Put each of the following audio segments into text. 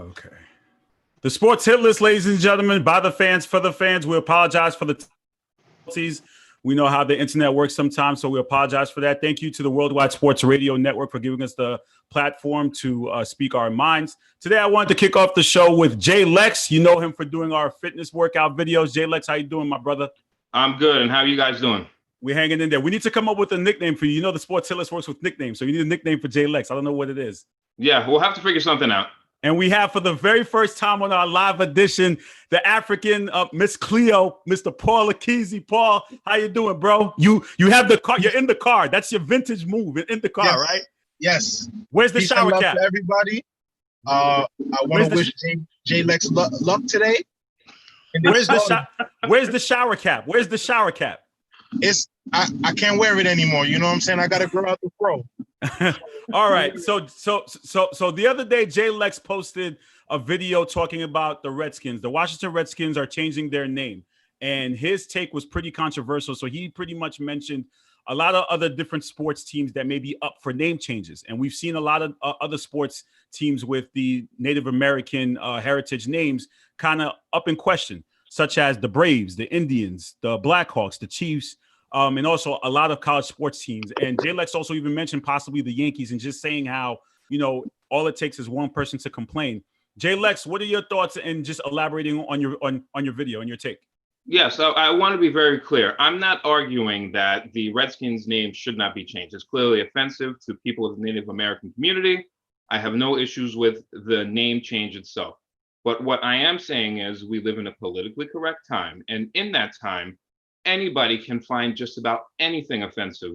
Okay. The sports hit list, ladies and gentlemen, by the fans, for the fans. We apologize for the difficulties. We know how the internet works sometimes, so we apologize for that. Thank you to the Worldwide Sports Radio Network for giving us the platform to speak our minds. Today, I wanted to kick off the show with Jay Lex. You know him for doing our fitness workout videos. Jay Lex, how you doing, my brother? I'm good, and how are you guys doing? We're hanging in there. We need to come up with a nickname for you. You know the sports hit list works with nicknames, so you need a nickname for Jay Lex. I don't know what it is. Yeah, we'll have to figure something out. And we have, for the very first time on our live edition, the African Miss Cleo, Mr. Paul Akizi. Paul, how you doing, bro? You have the car. You're in the car. That's your vintage move. In the car, yes. Right? Yes. Where's the shower cap? Everybody. I want to wish Jay Lex luck today. Where's the shower cap? Where's the shower cap? I can't wear it anymore. You know what I'm saying? I got to grow out the fro. All right. So the other day, Jay Lex posted a video talking about the Redskins. The Washington Redskins are changing their name, and his take was pretty controversial. So he pretty much mentioned a lot of other different sports teams that may be up for name changes, and we've seen a lot of other sports teams with the Native American heritage names kind of up in question, such as the Braves, the Indians, the Blackhawks, the Chiefs. And also a lot of college sports teams. And Jay Lex also even mentioned possibly the Yankees, and just saying how, all it takes is one person to complain. Jay Lex, what are your thoughts, and just elaborating on your video and your take? Yeah, so I want to be very clear. I'm not arguing that the Redskins name should not be changed. It's clearly offensive to people of the Native American community. I have no issues with the name change itself. But what I am saying is we live in a politically correct time. And in that time, anybody can find just about anything offensive.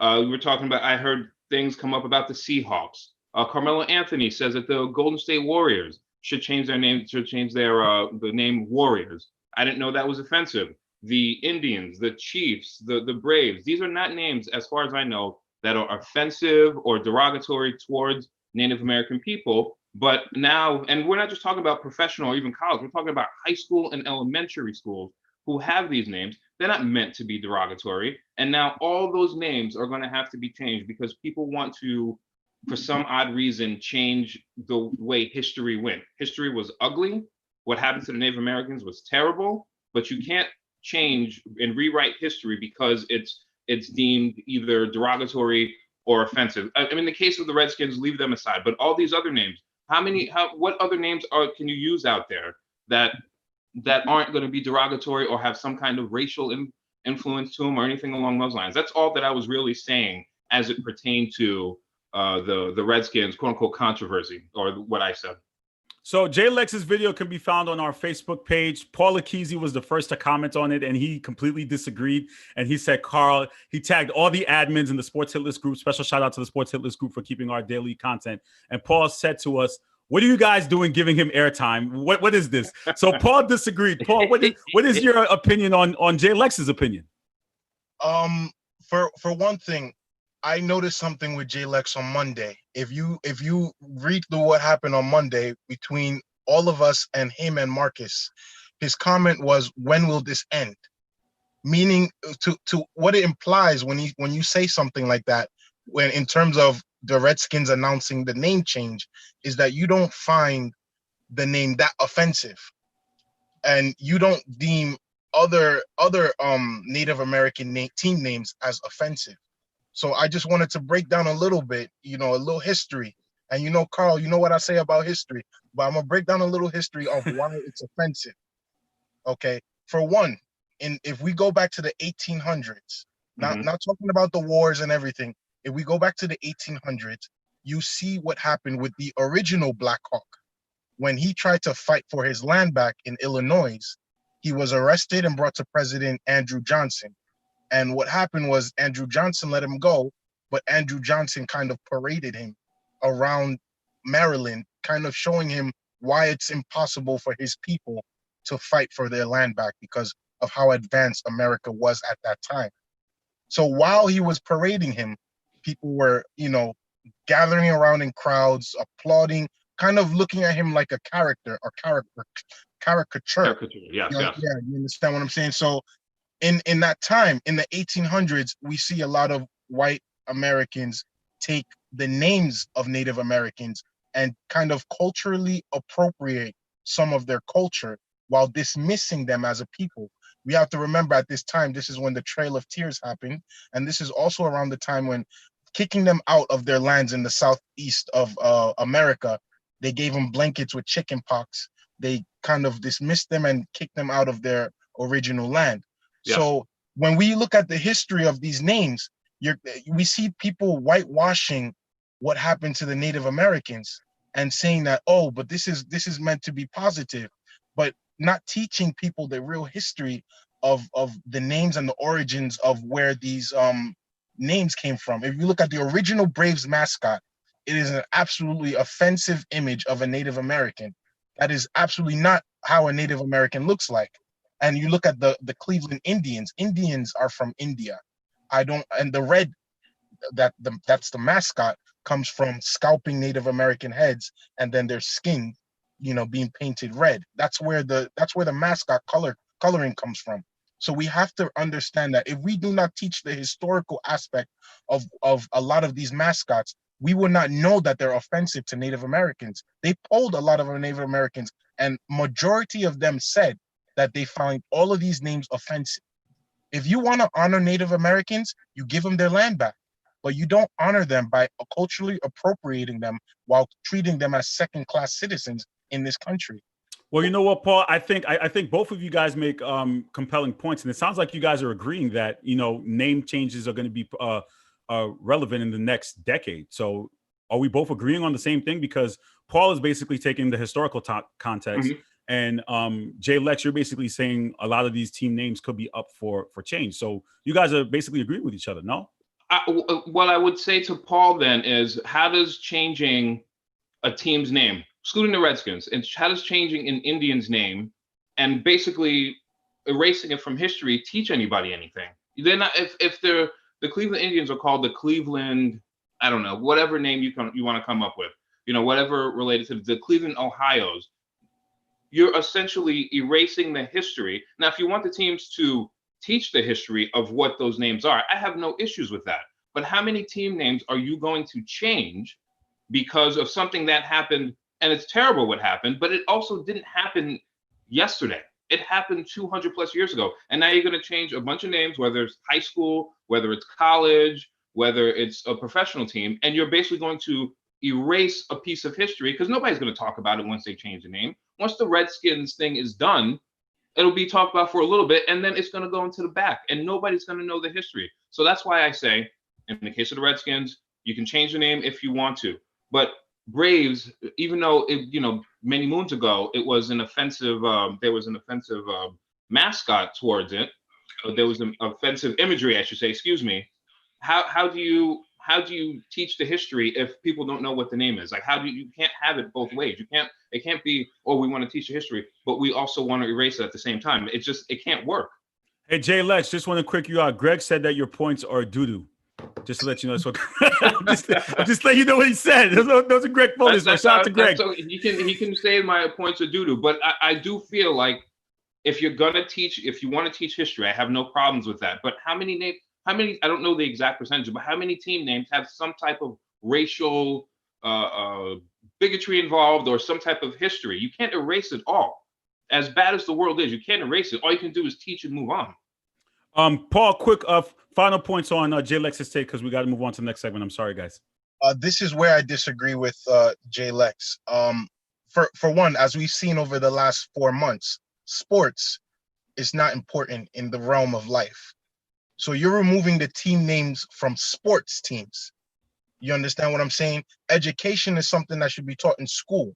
We were talking about, I heard things come up about the Seahawks. Carmelo Anthony says that the Golden State Warriors should change their name, the name Warriors. I didn't know that was offensive. The Indians, the Chiefs, the Braves, these are not names, as far as I know, that are offensive or derogatory towards Native American people. But now, and we're not just talking about professional or even college, we're talking about high school and elementary schools who have these names. They're not meant to be derogatory. And now all those names are going to have to be changed because people want to, for some odd reason, change the way history went. History was ugly. What happened to the Native Americans was terrible, but you can't change and rewrite history because it's deemed either derogatory or offensive. I mean, in the case of the Redskins, leave them aside, but all these other names, what other names can you use out there that aren't going to be derogatory or have some kind of racial influence to them or anything along those lines? That's all that I was really saying as it pertained to the Redskins, quote unquote, controversy, or what I said. So Jay Lex's video can be found on our Facebook page. Paul Akizi was the first to comment on it, and he completely disagreed. And he said, Carl, he tagged all the admins in the Sports Hit List group. Special shout out to the Sports Hit List group for keeping our daily content. And Paul said to us, what are you guys doing giving him airtime? What is this? So Paul disagreed. Paul, what is your opinion on Jay Lex's opinion? For one thing, I noticed something with Jay Lex on Monday. If you read through what happened on Monday between all of us and him and Marcus, his comment was, when will this end? Meaning to what it implies when you say something like that, when in terms of the Redskins announcing the name change, is that you don't find the name that offensive, and you don't deem other Native American team names as offensive. So I just wanted to break down a little bit, a little history. And Carl, you know what I say about history, but I'm gonna break down a little history of why it's offensive. Okay, for one, if we go back to the 1800s, not talking about the wars and everything. If we go back to the 1800s, you see what happened with the original Black Hawk. When he tried to fight for his land back in Illinois, he was arrested and brought to President Andrew Johnson. And what happened was Andrew Johnson let him go, but Andrew Johnson kind of paraded him around Maryland, kind of showing him why it's impossible for his people to fight for their land back because of how advanced America was at that time. So while he was parading him, people were, gathering around in crowds, applauding, kind of looking at him like a character or caricature. Yeah, you understand what I'm saying? So in that time, in the 1800s, we see a lot of white Americans take the names of Native Americans and kind of culturally appropriate some of their culture while dismissing them as a people. We have to remember at this time, this is when the Trail of Tears happened. And this is also around the time when kicking them out of their lands in the southeast of America, they gave them blankets with chicken pox. They kind of dismissed them and kicked them out of their original land. Yeah. So when we look at the history of these names, we see people whitewashing what happened to the Native Americans and saying that, oh, but this is meant to be positive, but not teaching people the real history of the names and the origins of where these names came from. If you look at the original Braves mascot, it is an absolutely offensive image of a Native American. That is absolutely not how a Native American looks like. And you look at the Cleveland Indians. Indians are from India. And the red that's the mascot comes from scalping Native American heads and then their skin, being painted red. That's where the mascot coloring comes from. So we have to understand that if we do not teach the historical aspect of a lot of these mascots, we will not know that they're offensive to Native Americans. They polled a lot of our Native Americans, and majority of them said that they find all of these names offensive. If you want to honor Native Americans, you give them their land back, but you don't honor them by culturally appropriating them while treating them as second-class citizens in this country. Well, you know what, Paul? I think both of you guys make compelling points, and it sounds like you guys are agreeing that name changes are going to be relevant in the next decade. So, are we both agreeing on the same thing? Because Paul is basically taking the historical context, and Jay Lex, you're basically saying a lot of these team names could be up for change. So, you guys are basically agreeing with each other, no? What I would say to Paul then is, how does changing a team's name, excluding the Redskins, and how does changing an Indian's name and basically erasing it from history teach anybody anything? They're not, if the Cleveland Indians are called the Cleveland, I don't know, whatever name you want to come up with, whatever related to the Cleveland Ohios, you're essentially erasing the history. Now, if you want the teams to teach the history of what those names are, I have no issues with that. But how many team names are you going to change because of something that happened? And it's terrible what happened, but it also didn't happen yesterday. It happened 200 plus years ago. And now you're going to change a bunch of names, whether it's high school, whether it's college, whether it's a professional team, and you're basically going to erase a piece of history because nobody's going to talk about it once they change the name. Once the Redskins thing is done, it'll be talked about for a little bit, and then it's going to go into the back, and nobody's going to know the history. So that's why I say, in the case of the Redskins, you can change the name if you want to. But Braves, even though many moons ago it was an offensive, there was an offensive mascot towards it. There was an offensive imagery, I should say. Excuse me. How do you teach the history if people don't know what the name is? Like, you can't have it both ways. It can't be, oh, we want to teach the history, but we also want to erase it at the same time. It can't work. Hey, Jay Lex, just want to quick you out. Greg said that your points are doo-doo. Just to let you know, I'm just letting you know what he said. Those are Greg points. So shout out to Greg. So he can say my points are doo-doo, but I do feel like if you want to teach history, I have no problems with that. But how many, I don't know the exact percentage, but how many team names have some type of racial bigotry involved or some type of history? You can't erase it all. As bad as the world is, you can't erase it. All you can do is teach and move on. Paul, quick final points on Jay Lex's take, because we got to move on to the next segment. I'm sorry, guys. This is where I disagree with Jay Lex. For one, as we've seen over the last 4 months, sports is not important in the realm of life. So you're removing the team names from sports teams. You understand what I'm saying? Education is something that should be taught in school.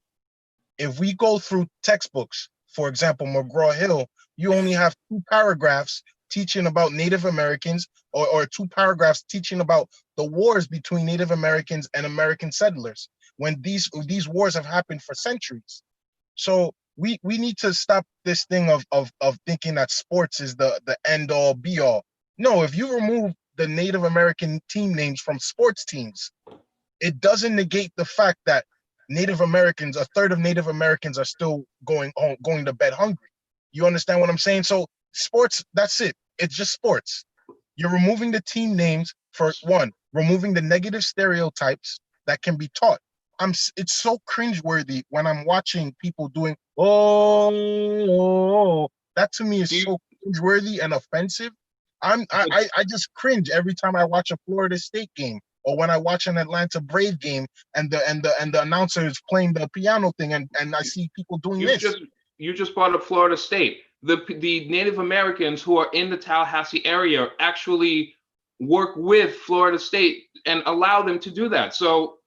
If we go through textbooks, for example, McGraw-Hill, you only have 2 paragraphs teaching about Native Americans or 2 paragraphs teaching about the wars between Native Americans and American settlers when these wars have happened for centuries. So we need to stop this thing of thinking that sports is the end all be all. No, if you remove the Native American team names from sports teams, it doesn't negate the fact that Native Americans, a third of Native Americans are still going to bed hungry. You understand what I'm saying? So sports, that's it. It's just sports. You're removing the team names for one, removing the negative stereotypes that can be taught. It's so cringeworthy when I'm watching people doing oh, that to me is so cringeworthy and offensive. I just cringe every time I watch a Florida State game or when I watch an Atlanta Brave game and the announcer is playing the piano thing and I see people doing this. You just brought up Florida State. The Native Americans who are in the Tallahassee area actually work with Florida State and allow them to do that. So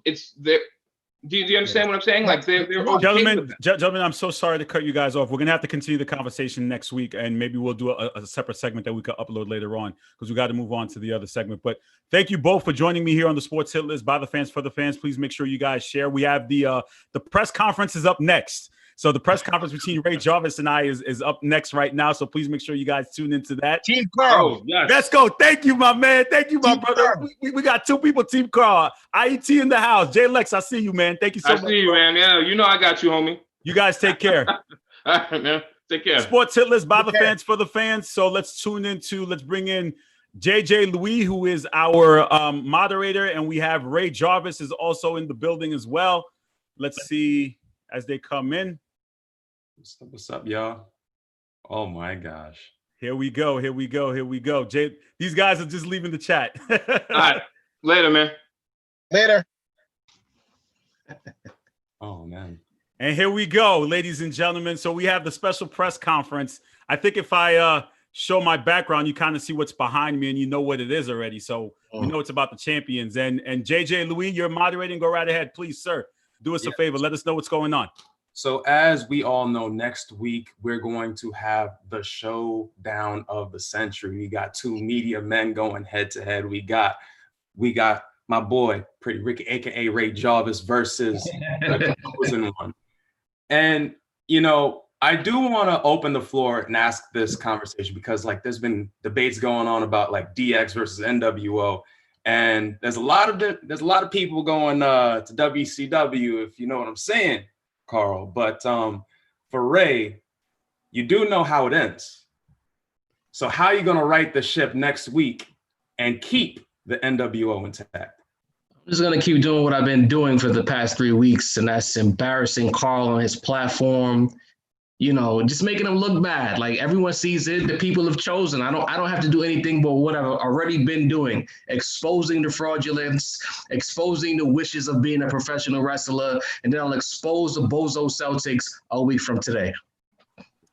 it's there. Do you understand what I'm saying? Like they're okay gentlemen, I'm so sorry to cut you guys off. We're gonna have to continue the conversation next week, and maybe we'll do a separate segment that we could upload later on because we got to move on to the other segment. But thank you both for joining me here on the Sports Hit List by the fans for the fans. Please make sure you guys share. We have the press conference is up next. So the press conference between Ray Jarvis and I is up next right now. So please make sure you guys tune into that. Team Carl. Oh, yes. Let's go. Thank you, my man. Thank you, my brother. We got two people, Team Carl. IET in the house. J Lex, I see you, man. Thank you so much. I see you, man. Yeah, you know I got you, homie. You guys take care. All right, man. Take care. Sports Hit List by the fans for the fans. So let's bring in JJ Louis, who is our moderator, and we have Ray Jarvis is also in the building as well. Let's see as they come in. What's up, y'all? Oh my gosh. Here we go. Jay, these guys are just leaving the chat. All right. Later, man. Later. Oh man. And here we go, ladies and gentlemen. So we have the special press conference. I think if I show my background, you kind of see what's behind me and you know what it is already. So we know it's about the champions. And JJ Louis, you're moderating. Go right ahead, please, sir. Do us a favor. Let us know what's going on. So as we all know, next week, we're going to have the showdown of the century. We got two media men going head to head. We got my boy, Pretty Ricky, AKA Ray Jarvis versus the opposing one. And, you know, I do want to open the floor and ask this conversation because like there's been debates going on about like DX versus NWO. And there's a lot of people going to WCW, if you know what I'm saying, Carl. But for Ray, you do know how it ends. So how are you going to right the ship next week and keep the NWO intact? I'm just going to keep doing what I've been doing for the past 3 weeks, and that's embarrassing Carl on his platform. You know, just making him look bad. Like everyone sees it, the people have chosen. I don't have to do anything but what I've already been doing, exposing the fraudulence, exposing the wishes of being a professional wrestler, and then I'll expose the Bozo Celtics a week from today.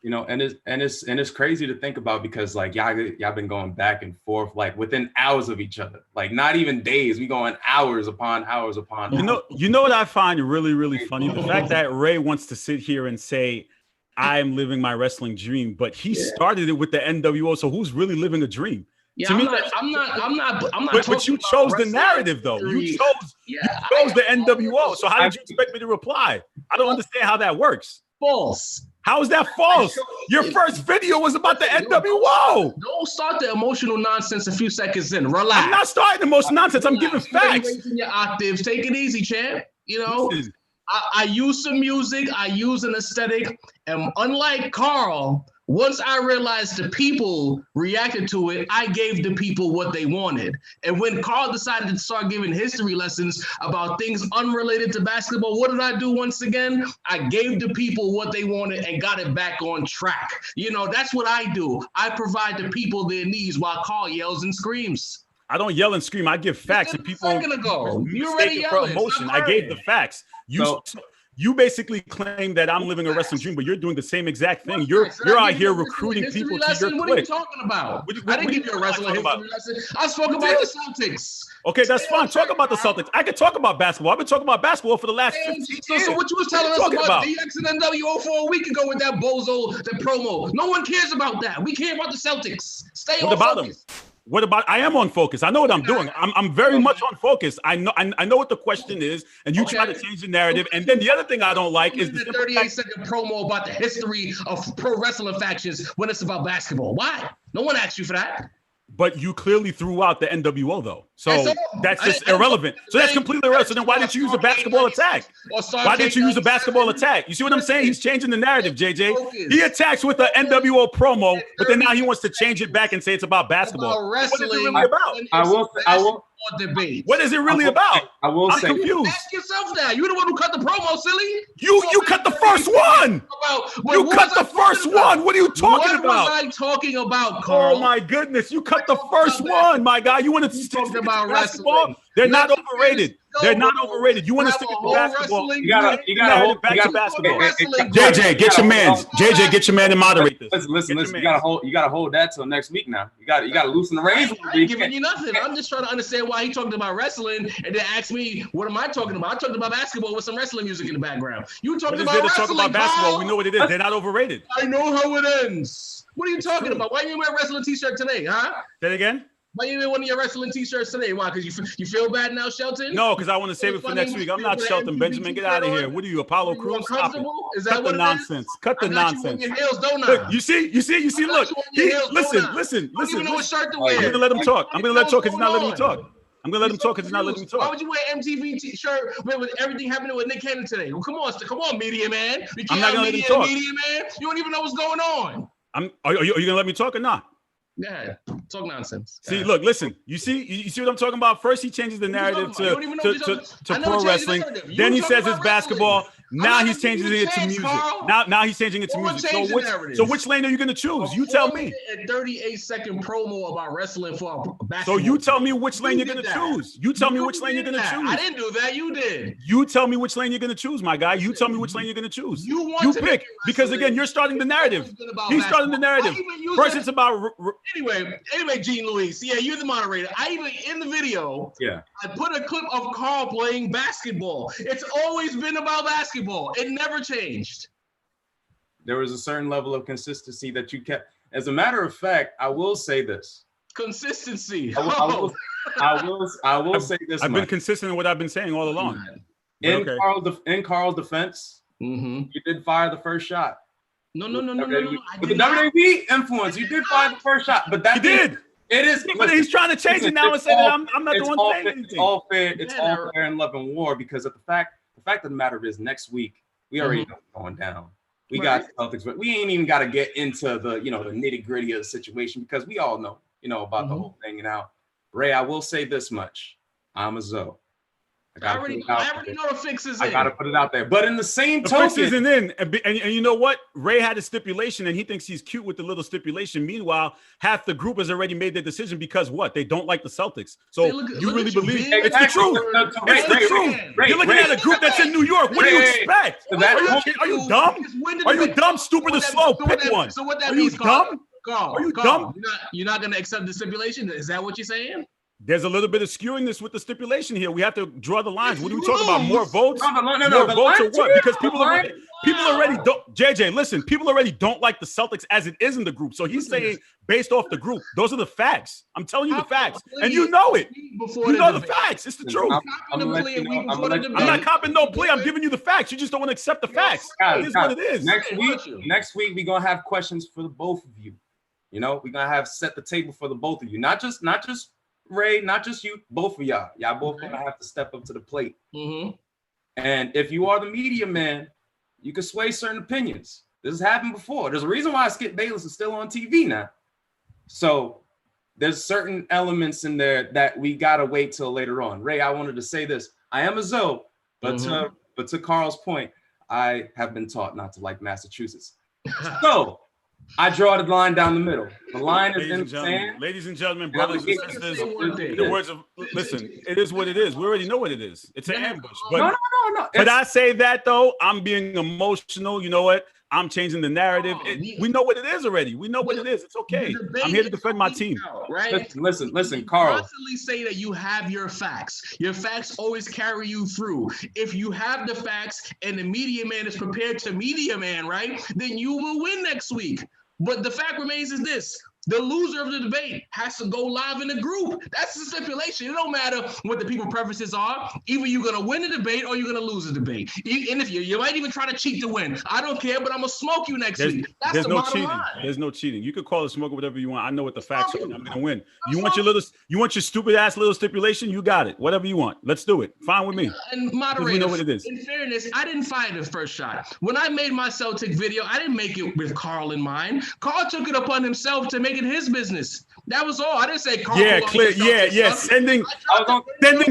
You know, and it's crazy to think about because like y'all been going back and forth like within hours of each other, like not even days. We going hours upon hours upon. You know what I find really, really funny? The fact that Ray wants to sit here and say, I am living my wrestling dream, but he started it with the NWO. So who's really living a dream? Yeah, to me, I'm not. But you chose the narrative, though. You chose the NWO. So how did you expect me to reply? I don't understand how that works. False. How is that false? Your first video was about the NWO. Don't start the emotional nonsense a few seconds in. Relax. I'm not starting the most nonsense. I'm giving facts. Raising your octaves. Take it easy, champ. You know. I use some music, I use an aesthetic, and unlike Carl, once I realized the people reacted to it, I gave the people what they wanted. And when Carl decided to start giving history lessons about things unrelated to basketball, what did I do once again? I gave the people what they wanted and got it back on track. You know, that's what I do. I provide the people their needs while Carl yells and screams. I don't yell and scream. I give facts, and people you already for emotion. I gave the facts. You basically claim that I'm living a wrestling dream, but you're doing the same exact thing. You're out here recruiting people to your What are you talking about? I didn't give you a wrestling history lesson. I spoke about the Celtics. Okay, that's fine. Talk about the Celtics. I can talk about basketball. I've been talking about basketball for the last 15 years. So what you was telling us about DX and NWO for a week ago with that bozo, the promo. No one cares about that. We care about the Celtics. Stay on focus. What about? I am on focus. I know what I'm doing. I'm very much on focus. I know what the question is, and you try to change the narrative. And then the other thing I don't like is the 38-second promo about the history of pro wrestling factions when it's about basketball. Why? No one asked you for that. But you clearly threw out the NWO though, so that's just irrelevant. So that's completely irrelevant. So then why didn't you use a basketball attack? Why didn't you use a basketball attack? You see what I'm saying? He's changing the narrative, JJ. He attacks with the NWO promo, but then now he wants to change it back and say it's about basketball. Wrestling. I will debate. What is it really about? I will I'm say, confused. Ask yourself that. You're the one who cut the promo, silly. You cut the first one. You cut the first one. What are you talking about? What was I talking about, Carl? Oh my goodness! You cut the first one, my guy. You want to stick to basketball? They're not overrated. They're not overrated. You want to stick to basketball? You gotta hold back to basketball. JJ, get your man. JJ, get your man and moderate this. Listen. You gotta hold that till next week. Now you gotta loosen the reins. I ain't giving you nothing. I'm just trying to understand why he talking about wrestling and then ask me what am I talking about? I talked about basketball with some wrestling music in the background. You talking about wrestling? Talk about basketball. We know what it is. They're not overrated. I know how it ends. What are you talking about? Why you wear a wrestling t-shirt today, huh? Say it again. Why you wear one of your wrestling t-shirts today? Why? Because you feel bad now, Shelton? No, because I want to save it for next week. I'm not Shelton Benjamin. Get out of here. What are you, Apollo Crews? Stop it. Cut the nonsense. Cut the nonsense. Look, you see. Look, listen. I don't even know what shirt to wear. I'm gonna let him talk. I'm gonna let him talk because he's not letting me talk. I'm gonna let him talk because he's not letting me talk. Why would you wear MTV t-shirt with everything happening with Nick Cannon today? Well, come on, media man. I'm not gonna let him talk. Media man, you don't even know what's going on. Are you gonna let me talk or not? Yeah, talk nonsense. See, look, listen. You see what I'm talking about? First, he changes the narrative to pro wrestling. Then he says it's basketball. Now he's changing it to music. Now he's changing it to music. So which lane are you going to choose? You tell me. A 38-second promo about wrestling for basketball. So you tell me which lane you're going to choose. You tell me which lane you're going to choose. I didn't do that. You did. You tell me which lane you're going to choose, my guy. You tell me which lane you're going to choose. You pick because again, you're starting the narrative. He's starting the narrative. First, it's about. Anyway, Gene Luis. Yeah, you're the moderator. I even in the video. Yeah. I put a clip of Carl playing basketball. It's always been about basketball. It never changed. There was a certain level of consistency that you kept. As a matter of fact, I will say this. Consistency. I will say this. I've been consistent in what I've been saying all along. In Carl's defense, you did fire the first shot. No. With the WWE influence, you did fire the first shot, but that did. It is. But he's trying to change it now and say that I'm not the one saying anything. It's all fair. It's all fair in love and war because of the fact of the matter is next week we already know what's going down. We got Celtics, but we ain't even got to get into the the nitty gritty of the situation because we all know about the whole thing. Now, Ray, I will say this much: I'm a Zoe. I already know the fix is in. I gotta put it out there. But in the same token, the fix isn't in. And you know what? Ray had a stipulation and he thinks he's cute with the little stipulation. Meanwhile, half the group has already made their decision because what? They don't like the Celtics. So you really believe it's the truth. It's the truth. You're looking at a group that's in New York. What do you expect? Are you dumb? Are you dumb, stupid, or slow? Pick one. So what that Are means, you dumb? Are you dumb? You're not gonna accept the stipulation? Is that what you're saying? There's a little bit of skewingness with the stipulation here. We have to draw the lines. What are we talking about? More votes? No, more votes or what? Because people already don't. JJ, listen. People already don't like the Celtics as it is in the group. So he's saying based off the group. Those are the facts. I'm telling you the facts, and you know it. You know the facts. It's the truth. I'm not copping no plea. I'm giving you the facts. You just don't want to accept the facts. It is what it is. Next week we're gonna have questions for the both of you. We're gonna have set the table for the both of you. Not just Ray, not just you, both of y'all. Y'all both gonna have to step up to the plate. And if you are the media man, you can sway certain opinions. This has happened before. There's a reason why Skip Bayless is still on TV now. So there's certain elements in there that we gotta wait till later on. Ray, I wanted to say this. I am a Zoe, but to Carl's point, I have been taught not to like Massachusetts. So I draw the line down the middle. The line is in the sand. Ladies and gentlemen, brothers and sisters, in the words of, listen, it is what it is. We already know what it is. It's an ambush. But, no. But I say that, though, I'm being emotional. You know what? I'm changing the narrative. We know what it is already. We know what it is. It's okay. I'm here to defend my team. Right? Listen, Carl. Constantly say that you have your facts. Your facts always carry you through. If you have the facts and the media man is prepared to media man, right, then you will win next week. But the fact remains is this. The loser of the debate has to go live in the group. That's the stipulation. It don't matter what the people's preferences are. Either you're going to win the debate or you're going to lose the debate. And if you might even try to cheat to win. I don't care, but I'm going to smoke you next week. That's the bottom line. There's no cheating. You could call it smoke or whatever you want. I know what the facts are. I'm going to win. You want your stupid ass little stipulation? You got it. Whatever you want. Let's do it. Fine with me. And moderator, we know what it is. In fairness, I didn't fire the first shot. When I made my Celtic video, I didn't make it with Carl in mind. Carl took it upon himself to make making his business. That was all. I didn't say Carl. Yeah, clear. Yeah. Sending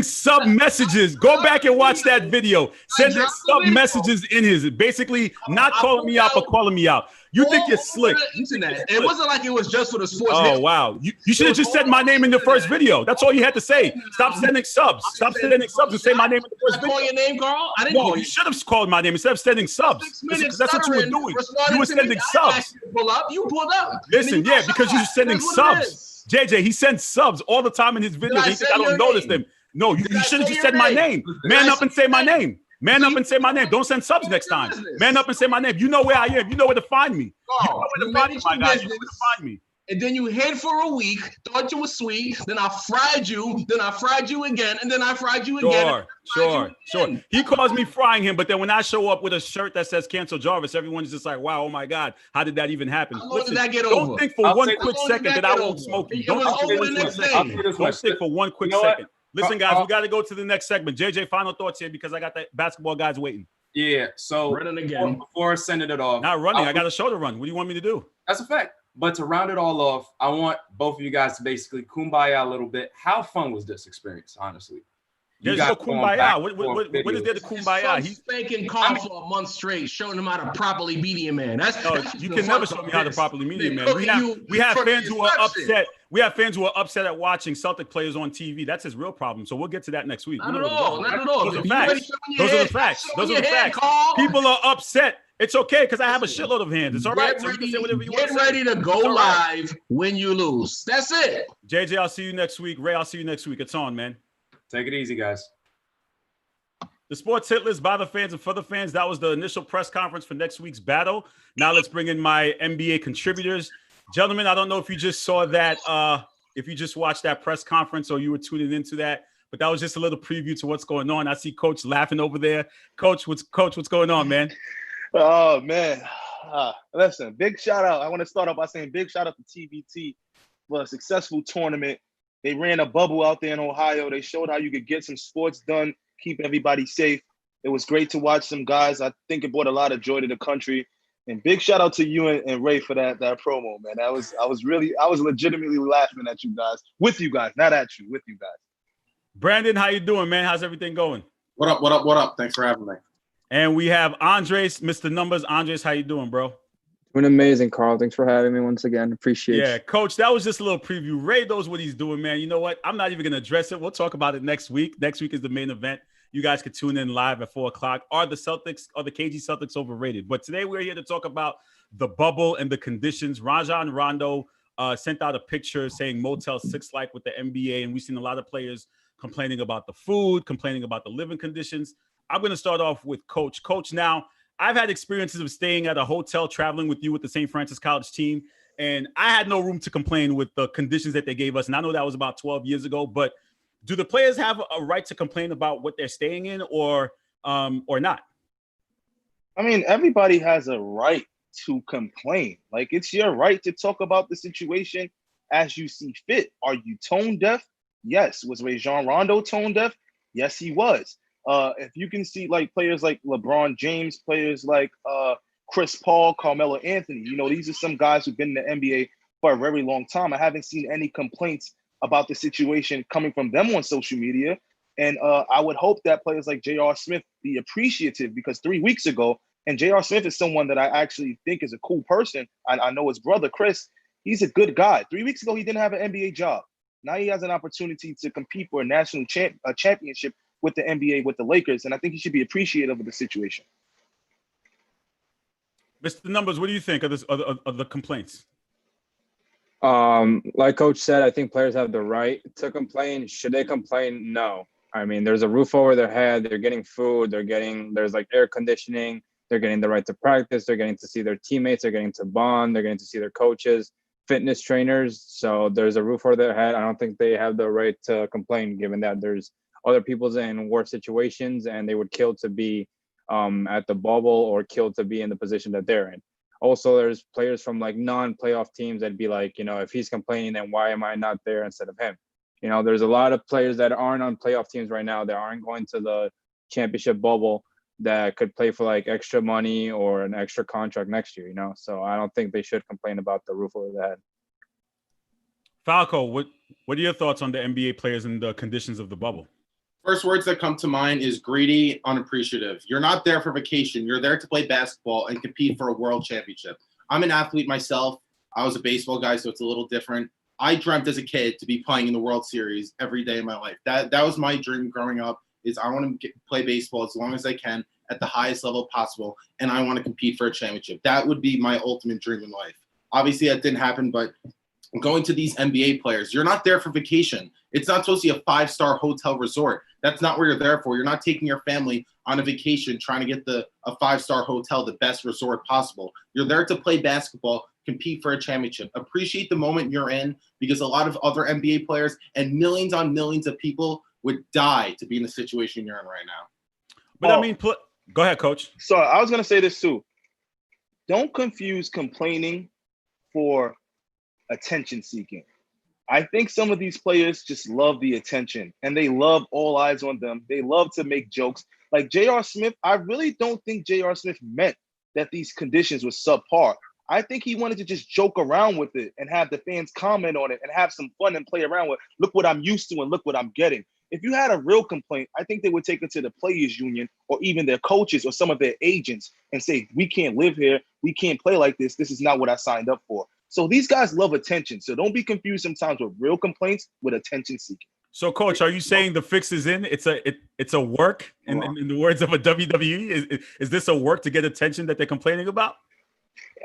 sub messages. Go back and watch that video. Sending sub messages in his. Basically, not calling me out, but calling me out. You think you're slick. It wasn't like it was just for the sports. Oh, wow. You should have just said my name in the first video. That's all you had to say. Stop sending subs. Stop sending subs and say my name in the first video. Call your name, Carl? I didn't call you should have called my name instead of sending subs. That's what you were doing. You were sending subs. You pulled up. Listen, yeah, because you're sending subs. JJ, he sends subs all the time in his videos. He thinks I don't notice them. No, you should have just said my name. Man up and say my name. Man up and say my name. Don't send subs next time. Man up and say my name. You know where I am. You know where to find me. You know where to find me, my guy. You know where to find me. And then you hid for a week, thought you were sweet. Then I fried you. Then I fried you again. And then I fried you again. Sure. He calls me frying him, but then when I show up with a shirt that says "Cancel Jarvis," everyone's just like, "Wow, oh my God, how did that even happen?" Listen, did that get over? Don't think for one quick second that I won't smoke you. Don't think for one quick second. Listen, guys, we got to go to the next segment. JJ, final thoughts here because I got the basketball guys waiting. Yeah, so running again. Before sending it off. Not running. I got a show to run. What do you want me to do? That's a fact. But to round it all off, I want both of you guys to basically kumbaya a little bit. How fun was this experience, honestly? There's no kumbaya. What is there to kumbaya? He's spanking Carl for a month straight, showing him how to properly beat a man. You can never show me how to properly meet a man. We have fans who are upset. We have fans who are upset at watching Celtic players on TV. That's his real problem. So we'll get to that next week. Not at all. Those are the facts. Those are the facts. People are upset. It's okay because I have a shitload of hands. It's all right. Get ready to go live when you lose. That's it. JJ, I'll see you next week. Ray, I'll see you next week. It's on, man. Take it easy, guys. The sports hit list by the fans and for the fans. That was the initial press conference for next week's battle. Now let's bring in my NBA contributors. Gentlemen, I don't know if you just saw that, if you just watched that press conference or you were tuning into that, but that was just a little preview to what's going on. I see Coach laughing over there. Coach, what's going on, man? Oh, man. Listen, big shout out. I want to start off by saying big shout out to TBT for a successful tournament. They ran a bubble out there in Ohio. They showed how you could get some sports done, keep everybody safe. It was great to watch some guys. I think it brought a lot of joy to the country. And big shout out to you and Ray for that promo, man. I was legitimately laughing at you guys, with you guys, not at you, with you guys. Brandon, how you doing, man? How's everything going? What up? Thanks for having me. And we have Andres, Mr. Numbers. Andres, how you doing, bro? Doing amazing, Carl. Thanks for having me once again. Appreciate it. Yeah, Coach, that was just a little preview. Ray knows what he's doing, man. You know what? I'm not even going to address it. We'll talk about it next week. Next week is the main event. You guys can tune in live at 4 o'clock. Are the KG Celtics overrated? But today we're here to talk about the bubble and the conditions. Rajon Rondo sent out a picture saying Motel 6-like with the NBA, and we've seen a lot of players complaining about the food, complaining about the living conditions. I'm going to start off with Coach. Coach, now, I've had experiences of staying at a hotel, traveling with you with the St. Francis College team, and I had no room to complain with the conditions that they gave us. And I know that was about 12 years ago, but do the players have a right to complain about what they're staying in or not? I mean, everybody has a right to complain. Like, it's your right to talk about the situation as you see fit. Are you tone deaf? Yes. Was Rajon Rondo tone deaf? Yes, he was. If you can see like players like LeBron James, players like Chris Paul, Carmelo Anthony, these are some guys who've been in the NBA for a very long time. I haven't seen any complaints about the situation coming from them on social media. And I would hope that players like J.R. Smith be appreciative, because 3 weeks ago, and J.R. Smith is someone that I actually think is a cool person. I know his brother, Chris, he's a good guy. 3 weeks ago, he didn't have an NBA job. Now he has an opportunity to compete for a national championship with the NBA, with the Lakers. And I think he should be appreciative of the situation. Mr. Numbers, what do you think of this, of the complaints? Like Coach said, I think players have the right to complain. Should they complain? No. I mean, there's a roof over their head. They're getting food. There's like air conditioning. They're getting the right to practice. They're getting to see their teammates. They're getting to bond. They're getting to see their coaches, fitness trainers. So there's a roof over their head. I don't think they have the right to complain, given that there's other people's in worse situations and they would kill to be at the bubble or kill to be in the position that they're in. Also, there's players from like non-playoff teams that'd be like, if he's complaining, then why am I not there instead of him? There's a lot of players that aren't on playoff teams right now that aren't going to the championship bubble that could play for like extra money or an extra contract next year, So I don't think they should complain about the roof over their head. Falco, what are your thoughts on the NBA players and the conditions of the bubble? First words that come to mind is greedy, unappreciative. You're not there for vacation. You're there to play basketball and compete for a world championship. I'm an athlete myself. I was a baseball guy, so it's a little different. I dreamt as a kid to be playing in the World Series every day of my life. That was my dream growing up, is I want to play baseball as long as I can at the highest level possible, and I want to compete for a championship. That would be my ultimate dream in life. Obviously, that didn't happen, but going to these NBA players, you're not there for vacation. It's not supposed to be a 5-star hotel resort. That's not where you're there for. You're not taking your family on a vacation trying to get a 5-star hotel, the best resort possible. You're there to play basketball, compete for a championship. Appreciate the moment you're in, because a lot of other NBA players and millions on millions of people would die to be in the situation you're in right now. But I mean, go ahead, Coach. So I was going to say this too. Don't confuse complaining for attention seeking. I think some of these players just love the attention, and they love all eyes on them. They love to make jokes. Like J.R. Smith, I really don't think J.R. Smith meant that these conditions were subpar. I think he wanted to just joke around with it and have the fans comment on it and have some fun and play around with, look what I'm used to and look what I'm getting. If you had a real complaint, I think they would take it to the players union or even their coaches or some of their agents and say, we can't live here. We can't play like this. This is not what I signed up for. So these guys love attention. So don't be confused sometimes with real complaints with attention seeking. So, Coach, are you saying the fix is in? It's a work, in the words of a WWE? Is this a work to get attention that they're complaining about?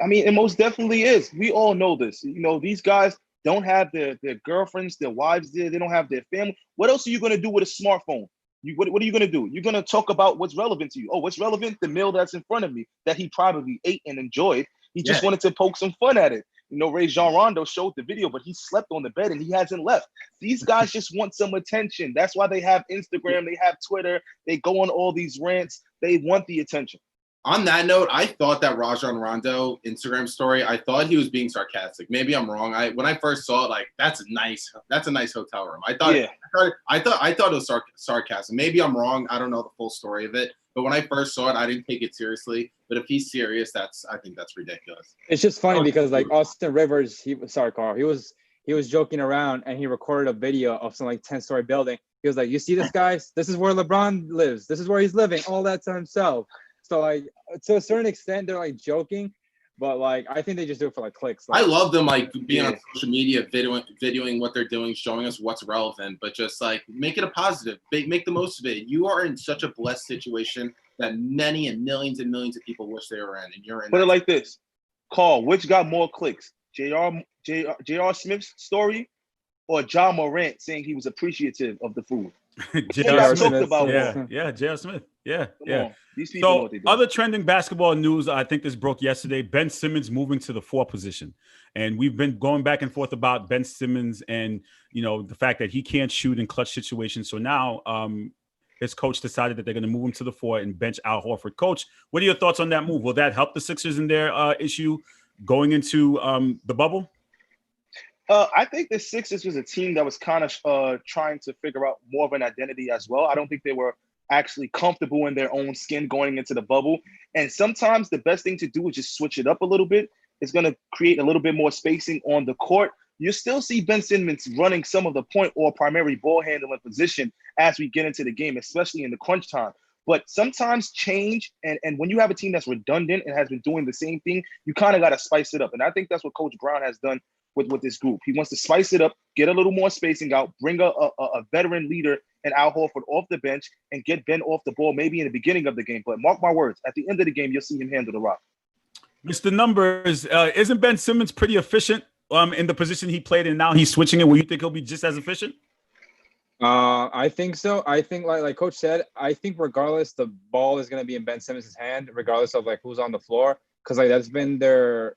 I mean, it most definitely is. We all know this. You know, these guys don't have their girlfriends, their wives there. They don't have their family. What else are you going to do with a smartphone? What are you going to do? You're going to talk about what's relevant to you. Oh, what's relevant? The meal that's in front of me that he probably ate and enjoyed. He just wanted to poke some fun at it. You know, Jean Rondo showed the video, but he slept on the bed and he hasn't left. These guys just want some attention. That's why they have Instagram, they have Twitter, they go on all these rants. They want the attention. On that note, I thought that Rajon Rondo Instagram story, I thought he was being sarcastic. Maybe I'm wrong. When I first saw it, like, that's a nice hotel room. I thought it was sarcasm. Maybe I'm wrong. I don't know the full story of it. But when I first saw it, I didn't take it seriously. But if he's serious, I think that's ridiculous. It's just funny because like Austin Rivers, Carl, he was joking around and he recorded a video of some like 10-story building. He was like, you see this, guys? This is where LeBron lives. This is where he's living. All that to himself. So like to a certain extent, they're like joking, but like I think they just do it for like clicks. Like, I love them like being on social media, videoing what they're doing, showing us what's relevant, but just like make it a positive. Make the most of it. You are in such a blessed situation that many and millions of people wish they were in, and you're in. Put it like this, Carl, which got more clicks? J.R. Smith's story or John Morant saying he was appreciative of the food? J.R. Smith. J.R. Smith. Yeah. These people know what they do. Other trending basketball news, I think this broke yesterday. Ben Simmons moving to the 4 position. And we've been going back and forth about Ben Simmons and, you know, the fact that he can't shoot in clutch situations. So now his coach decided that they're going to move him to the 4 and bench Al Horford. Coach, what are your thoughts on that move? Will that help the Sixers in their issue going into the bubble? I think the Sixers was a team that was kind of trying to figure out more of an identity as well. I don't think they were actually comfortable in their own skin going into the bubble. And sometimes the best thing to do is just switch it up a little bit. It's going to create a little bit more spacing on the court. You still see Ben Simmons running some of the point or primary ball handling position as we get into the game, especially in the crunch time. But sometimes change, and when you have a team that's redundant and has been doing the same thing, you kind of got to spice it up. And I think that's what Coach Brown has done with this group. He wants to spice it up, get a little more spacing out, bring a veteran leader and Al Horford off the bench and get Ben off the ball maybe in the beginning of the game. But mark my words, at the end of the game, you'll see him handle the rock. Mr. Numbers, isn't Ben Simmons pretty efficient in the position he played, and now he's switching it? Will you think he'll be just as efficient? I think so. I think like Coach said, I think regardless, the ball is going to be in Ben Simmons' hand, regardless of like who's on the floor. Because like that's been their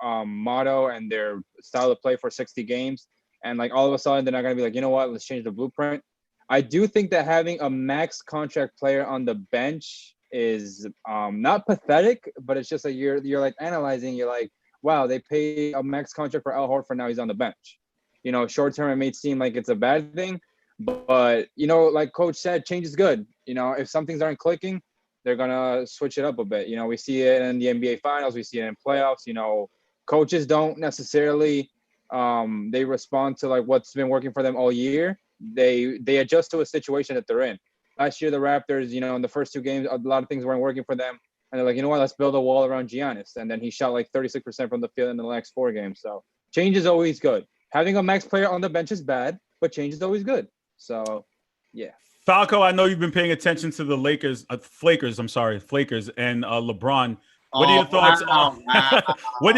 motto and their style of play for 60 games. And like all of a sudden they're not going to be like, you know what, let's change the blueprint. I do think that having a max contract player on the bench is not pathetic, but it's just like you're like analyzing, you're like, wow, they pay a max contract for Al Horford, now he's on the bench. You know, short term it may seem like it's a bad thing, but you know, like Coach said, change is good. You know, if some things aren't clicking, they're going to switch it up a bit. You know, we see it in the NBA Finals. We see it in playoffs. You know, coaches don't necessarily They respond to like what's been working for them all year. They adjust to a situation that they're in. Last year, the Raptors, in the first 2 games, a lot of things weren't working for them. And they're like, you know what, let's build a wall around Giannis. And then he shot like 36% from the field in the next 4 games. So change is always good. Having a max player on the bench is bad, but change is always good. So, yeah. Falco, I know you've been paying attention to the Flakers, and LeBron. What are your thoughts on? What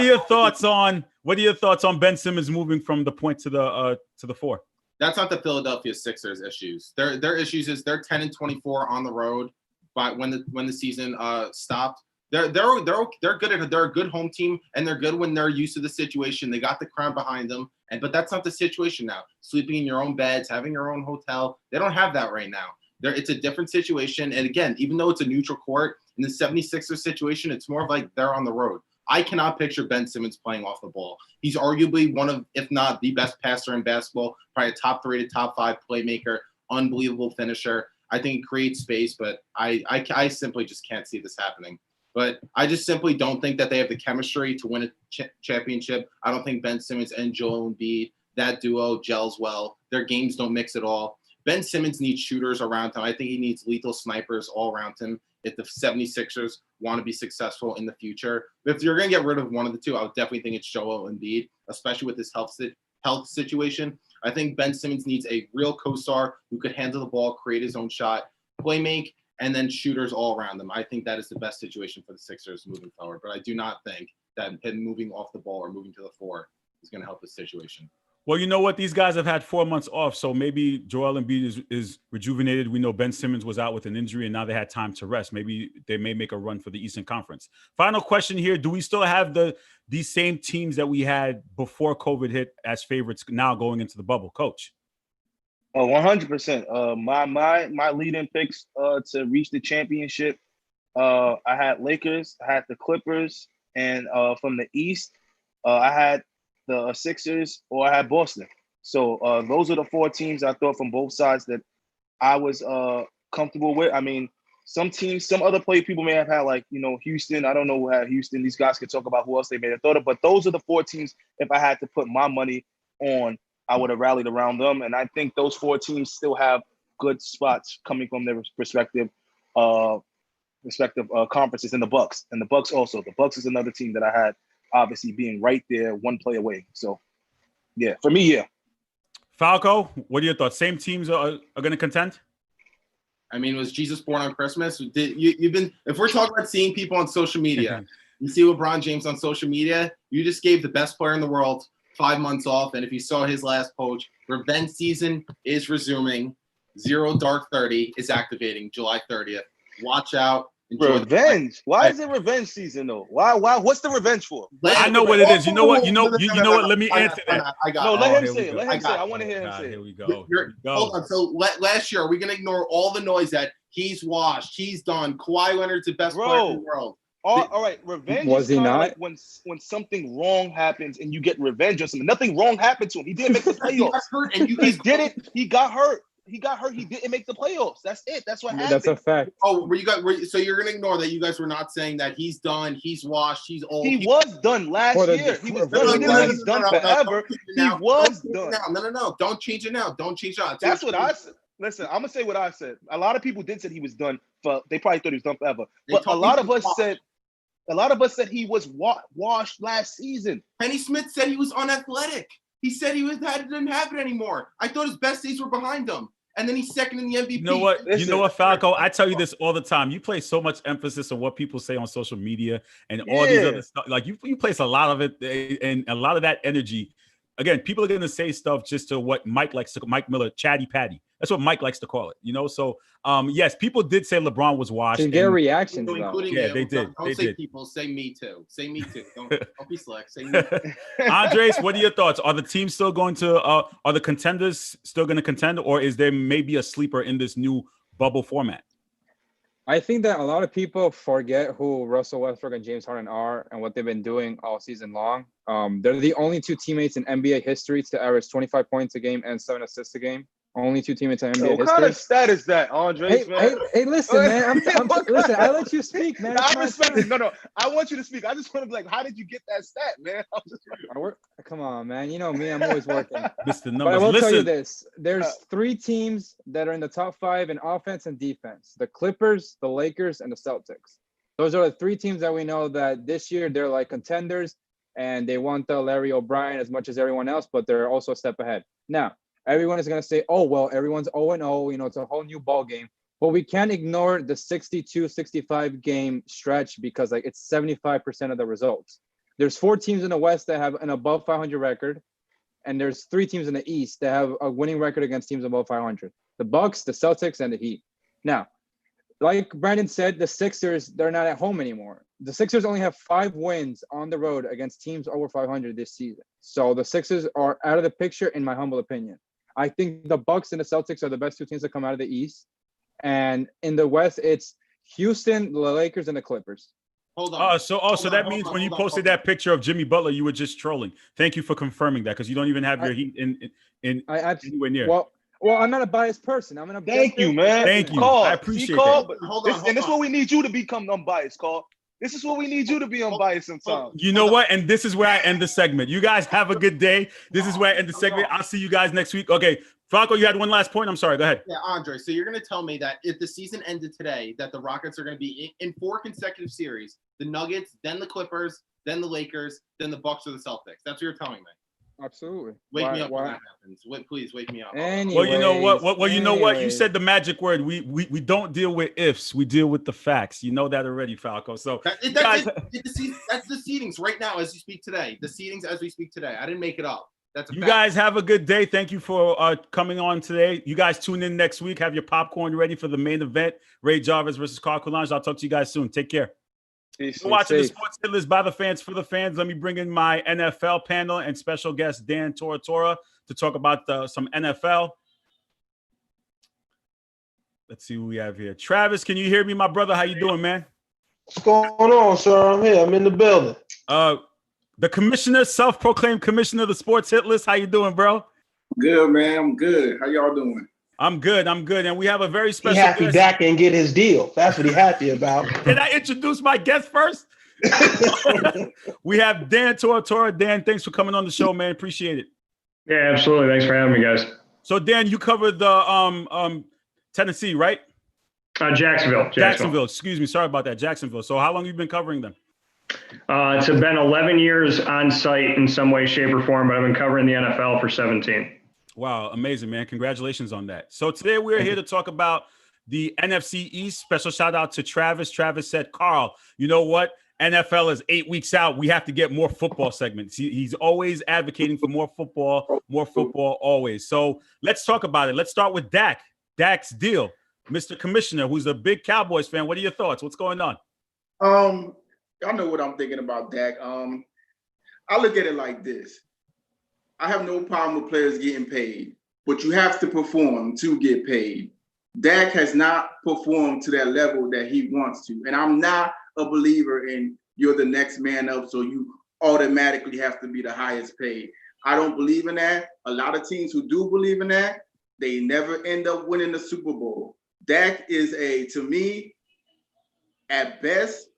are your thoughts on Ben Simmons moving from the point to the 4? That's not the Philadelphia Sixers issues. Their issues is they're 10-24 on the road, but when the season stopped. They're good they're a good home team, and they're good when they're used to the situation. They got the crowd behind them, but that's not the situation now. Sleeping in your own beds, having your own hotel, they don't have that right now. It's a different situation. And again, even though it's a neutral court, in the 76ers situation, it's more of like they're on the road. I cannot picture Ben Simmons playing off the ball. He's arguably one of, if not the best passer in basketball, probably a top 3 to top 5 playmaker, unbelievable finisher. I think he creates space, but I simply just can't see this happening. But I just simply don't think that they have the chemistry to win a championship. I don't think Ben Simmons and Joel Embiid, that duo, gels well. Their games don't mix at all. Ben Simmons needs shooters around him. I think he needs lethal snipers all around him if the 76ers want to be successful in the future. But if you're going to get rid of one of the two, I would definitely think it's Joel Embiid, especially with his health situation. I think Ben Simmons needs a real co-star who could handle the ball, create his own shot, play make, and then shooters all around them. I think that is the best situation for the Sixers moving forward. But I do not think that him moving off the ball or moving to the 4 is going to help the situation. Well, you know what? These guys have had 4 months off, so maybe Joel Embiid is rejuvenated. We know Ben Simmons was out with an injury, and now they had time to rest. Maybe they may make a run for the Eastern Conference. Final question here. Do we still have these same teams that we had before COVID hit as favorites now going into the bubble? Coach? Oh, 100%. My leading picks to reach the championship, I had Lakers, I had the Clippers, and from the East, I had the Sixers, or I had Boston. So those are the 4 teams I thought from both sides that I was comfortable with. I mean, some other people may have had, like, Houston. I don't know who had Houston. These guys could talk about who else they may have thought of. But those are the 4 teams, if I had to put my money on, I would have rallied around them. And I think those 4 teams still have good spots coming from their respective conferences, in the Bucks. And the Bucks also. The Bucks is another team that I had, obviously being right there, one play away. So, yeah, for me, yeah. Falco, what are your thoughts? Same teams are going to contend? I mean, was Jesus born on Christmas? If we're talking about seeing people on social media, you see LeBron James on social media, you just gave the best player in the world 5 months off. And if you saw his last post, revenge season is resuming. Zero Dark 30 is activating July 30th. Watch out. Revenge? Why is it revenge season though? Why? What's the revenge for? I know what it is. You know what? You know what? Let me answer that. Let him say it. Let him say it. I want to hear him say it. Here we go. Hold on. So last year, are we going to ignore all the noise that he's washed, he's done? Kawhi Leonard's the best player in the world. All right, revenge was he not? Like when something wrong happens and you get revenge on something. Nothing wrong happened to him. He didn't make the playoffs. He did it. He got hurt. He didn't make the playoffs. That's it. That's what happened. That's a fact. Oh, so you're gonna ignore that? You guys were not saying that he's done, he's washed, he's old. He was done last year. He was done. He's done forever. He was done. No. Don't change it now. Don't change it. That's what I said. Listen, I'm gonna say what I said. A lot of people did say he was done. They probably thought he was done forever. But a lot of us said he was washed last season. Penny Smith said he was unathletic. He said didn't have it anymore. I thought his best days were behind him. And then he's second in the MVP. You know what? Listen, you know what, Falco? I tell you this all the time. You place so much emphasis on what people say on social media and all these other stuff. Like you place a lot of it and a lot of that energy. Again, people are going to say stuff just to what Mike Miller, chatty patty. That's what Mike likes to call it, So, yes, people did say LeBron was washed. To get reactions, yeah, they did. Don't say people. Say me too. Say me too. Don't be slick. Say me too. Andres, what are your thoughts? Are the teams still going to? Are the contenders still going to contend, or is there maybe a sleeper in this new bubble format? I think that a lot of people forget who Russell Westbrook and James Harden are and what they've been doing all season long. They're the only 2 teammates in NBA history to average 25 points a game and 7 assists a game. Only 2 teammates in NBA What history. kind of stat is that, Andre? Hey, listen, man. Listen, I let you speak, man. I respect it. No. I want you to speak. I just want to be like, how did you get that stat, man? I'm just Come on, man. You know me. I'm always working. Mr. Numbers. But I will tell you this. There's 3 teams that are in the top 5 in offense and defense. The Clippers, the Lakers, and the Celtics. Those are the 3 teams that we know that this year they're like contenders, and they want the Larry O'Brien as much as everyone else, but they're also a step ahead. Now, everyone is going to say, oh, well, everyone's 0-0. You know, it's a whole new ball game. But we can't ignore the 62-65 game stretch because like it's 75% of the results. There's 4 teams in the West that have an above 500 record, and there's 3 teams in the East that have a winning record against teams above 500. The Bucks, the Celtics, and the Heat. Now, like Brandon said, the Sixers, they're not at home anymore. The Sixers only have 5 wins on the road against teams over 500 this season. So the Sixers are out of the picture, in my humble opinion. I think the Bucks and the Celtics are the best 2 teams that come out of the East. And in the West, it's Houston, the Lakers, and the Clippers. Hold on. So that means when you posted that picture of Jimmy Butler, you were just trolling. Thank you for confirming that, because you don't even have your Heat in anywhere near. Well, I'm not a biased person. I'm an objective. Thank you, man. Thank you. Carl, I appreciate that. But hold on. And this is what we need you to become unbiased, Carl. This is what we need you to be unbiased sometimes. You know what? And this is where I end the segment. You guys have a good day. This is where I end the segment. I'll see you guys next week. Okay. Falco, you had one last point. I'm sorry. Go ahead. Yeah, Andre. So you're going to tell me that if the season ended today, that the Rockets are going to be in 4 consecutive series, the Nuggets, then the Clippers, then the Lakers, then the Bucks or the Celtics. That's what you're telling me. Absolutely. Wake me up when that happens. Please wake me up. Anyways, well, you know what? Well, you know what? You said the magic word. We don't deal with ifs. We deal with the facts. You know that already, Falco. So that's the seedings right now as you speak today. The seedings as we speak today. I didn't make it up. That's a fact. Guys have a good day. Thank you for coming on today. You guys tune in next week. Have your popcorn ready for the main event. Ray Jarvis versus Carl Coulange. I'll talk to you guys soon. Take care. Watching the Sports Hit List by the fans for the fans. Let me bring in my NFL panel and special guest Dan Tortora to talk about some NFL. Let's see who we have here. Travis, can you hear me, my brother? How you doing, man? What's going on, sir? I'm here. I'm in the building. The commissioner, self-proclaimed commissioner of the Sports Hit List. How you doing, bro? Good, man. I'm good. How y'all doing? I'm good. And we have a very special happy guest. Dak can get his deal. That's what he's happy about. Can I introduce my guest first? We have Dan Tortora. Dan, thanks for coming on the show, man. Appreciate it. Yeah, absolutely. Thanks for having me, guys. So, Dan, you covered the Tennessee, right? Jacksonville. Excuse me. Sorry about that. Jacksonville. So how long have you been covering them? It's been 11 years on site in some way, shape, or form, but I've been covering the NFL for 17. Wow. Amazing, man. Congratulations on that. So today we're here to talk about the NFC East. Special shout out to Travis. Travis said, Carl, you know what? NFL is 8 weeks out. We have to get more football segments. He's always advocating for more football always. So let's talk about it. Let's start with Dak. Dak's deal. Mr. Commissioner, who's a big Cowboys fan. What are your thoughts? What's going on? Y'all know what I'm thinking about Dak. I look at it like this. I have no problem with players getting paid, but you have to perform to get paid. Dak has not performed to that level that he wants to. And I'm not a believer in you're the next man up, so you automatically have to be the highest paid. I don't believe in that. A lot of teams who do believe in that, they never end up winning the Super Bowl. Dak is to me, at best,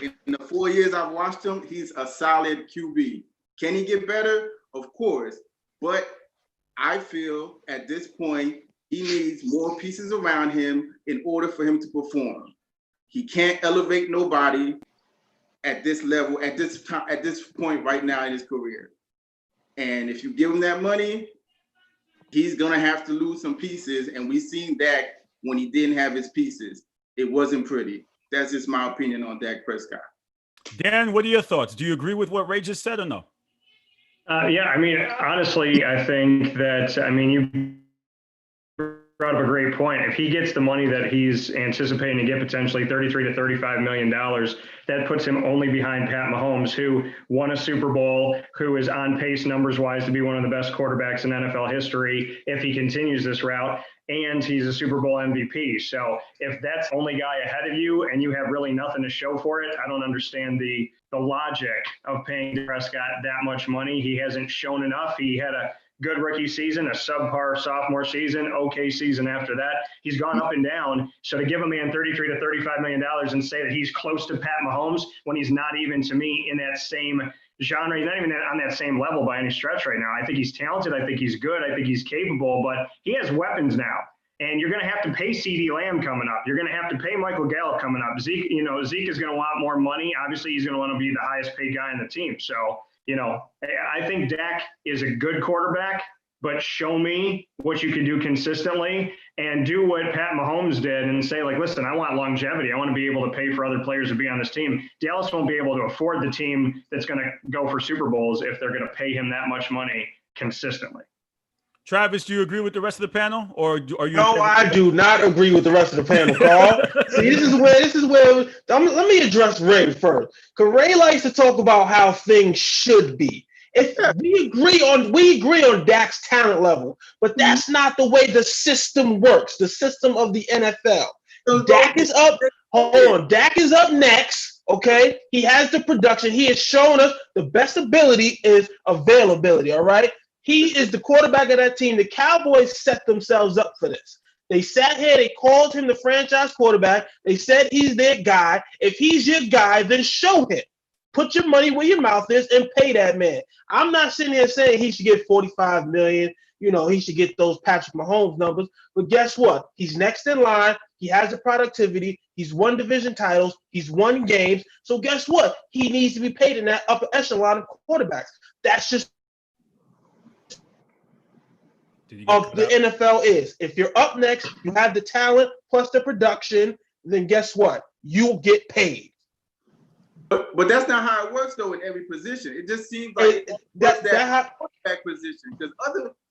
in the 4 years I've watched him, he's a solid QB. Can he get better? Of course. But I feel at this point, he needs more pieces around him in order for him to perform. He can't elevate nobody at this level, at this time, at this point right now in his career. And if you give him that money, he's gonna have to lose some pieces. And we've seen Dak when he didn't have his pieces. It wasn't pretty. That's just my opinion on Dak Prescott. Dan, what are your thoughts? Do you agree with what Ray just said or no? Yeah, I mean, honestly, I think that, you brought up a great point. If he gets the money that he's anticipating to get, potentially $33 to $35 million, that puts him only behind Pat Mahomes, who won a Super Bowl, who is on pace numbers-wise to be one of the best quarterbacks in NFL history if he continues this route, and he's a Super Bowl MVP. So if that's the only guy ahead of you and you have really nothing to show for it, I don't understand the logic of paying Prescott that much money. He hasn't shown enough. He had a good rookie season, a subpar sophomore season, okay season after that. He's gone up and down. So to give a man $33 to $35 million and say that he's close to Pat Mahomes when he's not even, to me, in that same genre, he's not even on that same level by any stretch right now. I think he's talented. I think he's good. I think he's capable, but he has weapons now. And you're going to have to pay CeeDee Lamb coming up. You're going to have to pay Michael Gallup coming up. Zeke is going to want more money. Obviously, he's going to want to be the highest paid guy on the team. So, I think Dak is a good quarterback, but show me what you can do consistently and do what Pat Mahomes did and say, like, listen, I want longevity. I want to be able to pay for other players to be on this team. Dallas won't be able to afford the team that's going to go for Super Bowls if they're going to pay him that much money consistently. Travis, do you agree with the rest of the panel, or are you? No, I do not agree with the rest of the panel, Carl. See, this is where. Let me address Ray first, because Ray likes to talk about how things should be. If we agree on Dak's talent level, but that's not the way the system works. The system of the NFL. Dak is up. Hold on, Dak is up next. Okay, he has the production. He has shown us the best ability is availability. All right. He is the quarterback of that team. The Cowboys set themselves up for this. They sat here, they called him the franchise quarterback. They said he's their guy. If he's your guy, then show him. Put your money where your mouth is and pay that man. I'm not sitting here saying he should get $45 million. He should get those Patrick Mahomes numbers. But guess what? He's next in line. He has the productivity. He's won division titles. He's won games. So guess what? He needs to be paid in that upper echelon of quarterbacks. That's just of the NFL is. If you're up next, you have the talent plus the production, then guess what? You'll get paid. But that's not how it works though in every position. It just seems like that quarterback position, because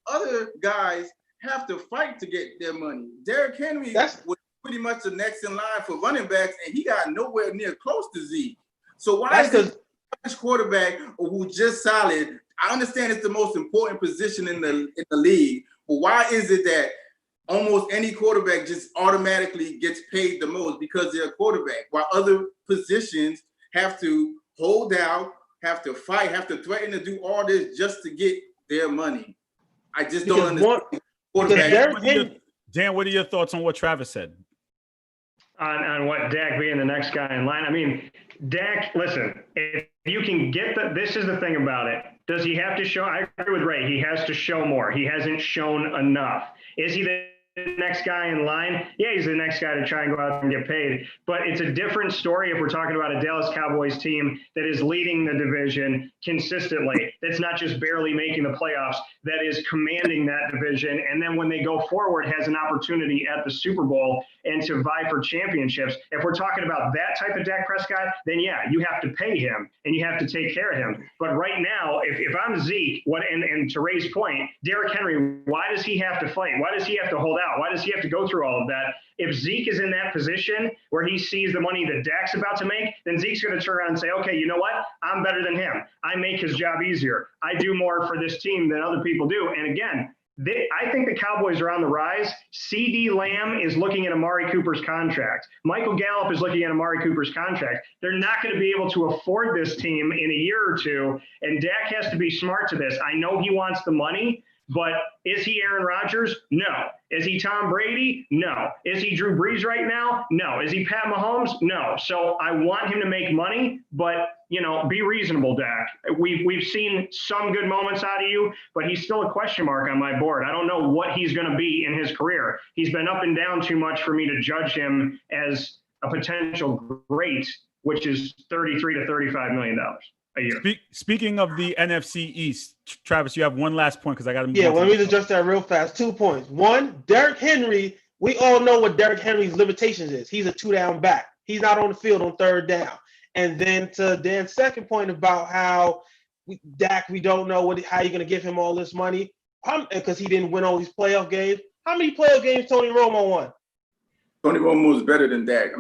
other guys have to fight to get their money. Derrick Henry was pretty much the next in line for running backs, and he got nowhere near close to Zeke. So why is this quarterback who's just solid? I understand it's the most important position in the league, but why is it that almost any quarterback just automatically gets paid the most because they're a quarterback, while other positions have to hold out, have to fight, have to threaten to do all this just to get their money? I just don't understand. Dan, what are your thoughts on what Travis said? On what Dak being the next guy in line? I mean, Dak, listen, if you can get this is the thing about it. Does he have to show? I agree with Ray. He has to show more. He hasn't shown enough. Is he the next guy in line? Yeah, he's the next guy to try and go out and get paid. But it's a different story if we're talking about a Dallas Cowboys team that is leading the division consistently, that's not just barely making the playoffs, that is commanding that division. And then when they go forward, has an opportunity at the Super Bowl and to vie for championships. If we're talking about that type of Dak Prescott, then yeah, you have to pay him and you have to take care of him. But right now, if I'm Zeke, and to Ray's point, Derrick Henry, why does he have to fight? Why does he have to hold out? Why does he have to go through all of that? If Zeke is in that position where he sees the money that Dak's about to make, then Zeke's going to turn around and say, okay, you know what? I'm better than him. I make his job easier. I do more for this team than other people do. And again, I think the Cowboys are on the rise. CeeDee Lamb is looking at Amari Cooper's contract. Michael Gallup is looking at Amari Cooper's contract. They're not going to be able to afford this team in a year or two, and Dak has to be smart to this. I know he wants the money, but is he Aaron Rodgers? No. Is he Tom Brady? No. Is he Drew Brees right now? No. Is he Pat Mahomes? No. So I want him to make money, but be reasonable, Dak. We've seen some good moments out of you, but he's still a question mark on my board. I don't know what he's going to be in his career. He's been up and down too much for me to judge him as a potential great, which is $33 to $35 million. A year. Speaking of the NFC East, Travis, you have one last point because I got to move. Yeah, let me address that real fast. 2 points. One, Derrick Henry. We all know what Derrick Henry's limitations is. He's a 2-down back. He's not on the field on third down. And then to Dan's second point about how Dak, we don't know how you're going to give him all this money because he didn't win all these playoff games. How many playoff games Tony Romo won? Tony Romo was better than Dak.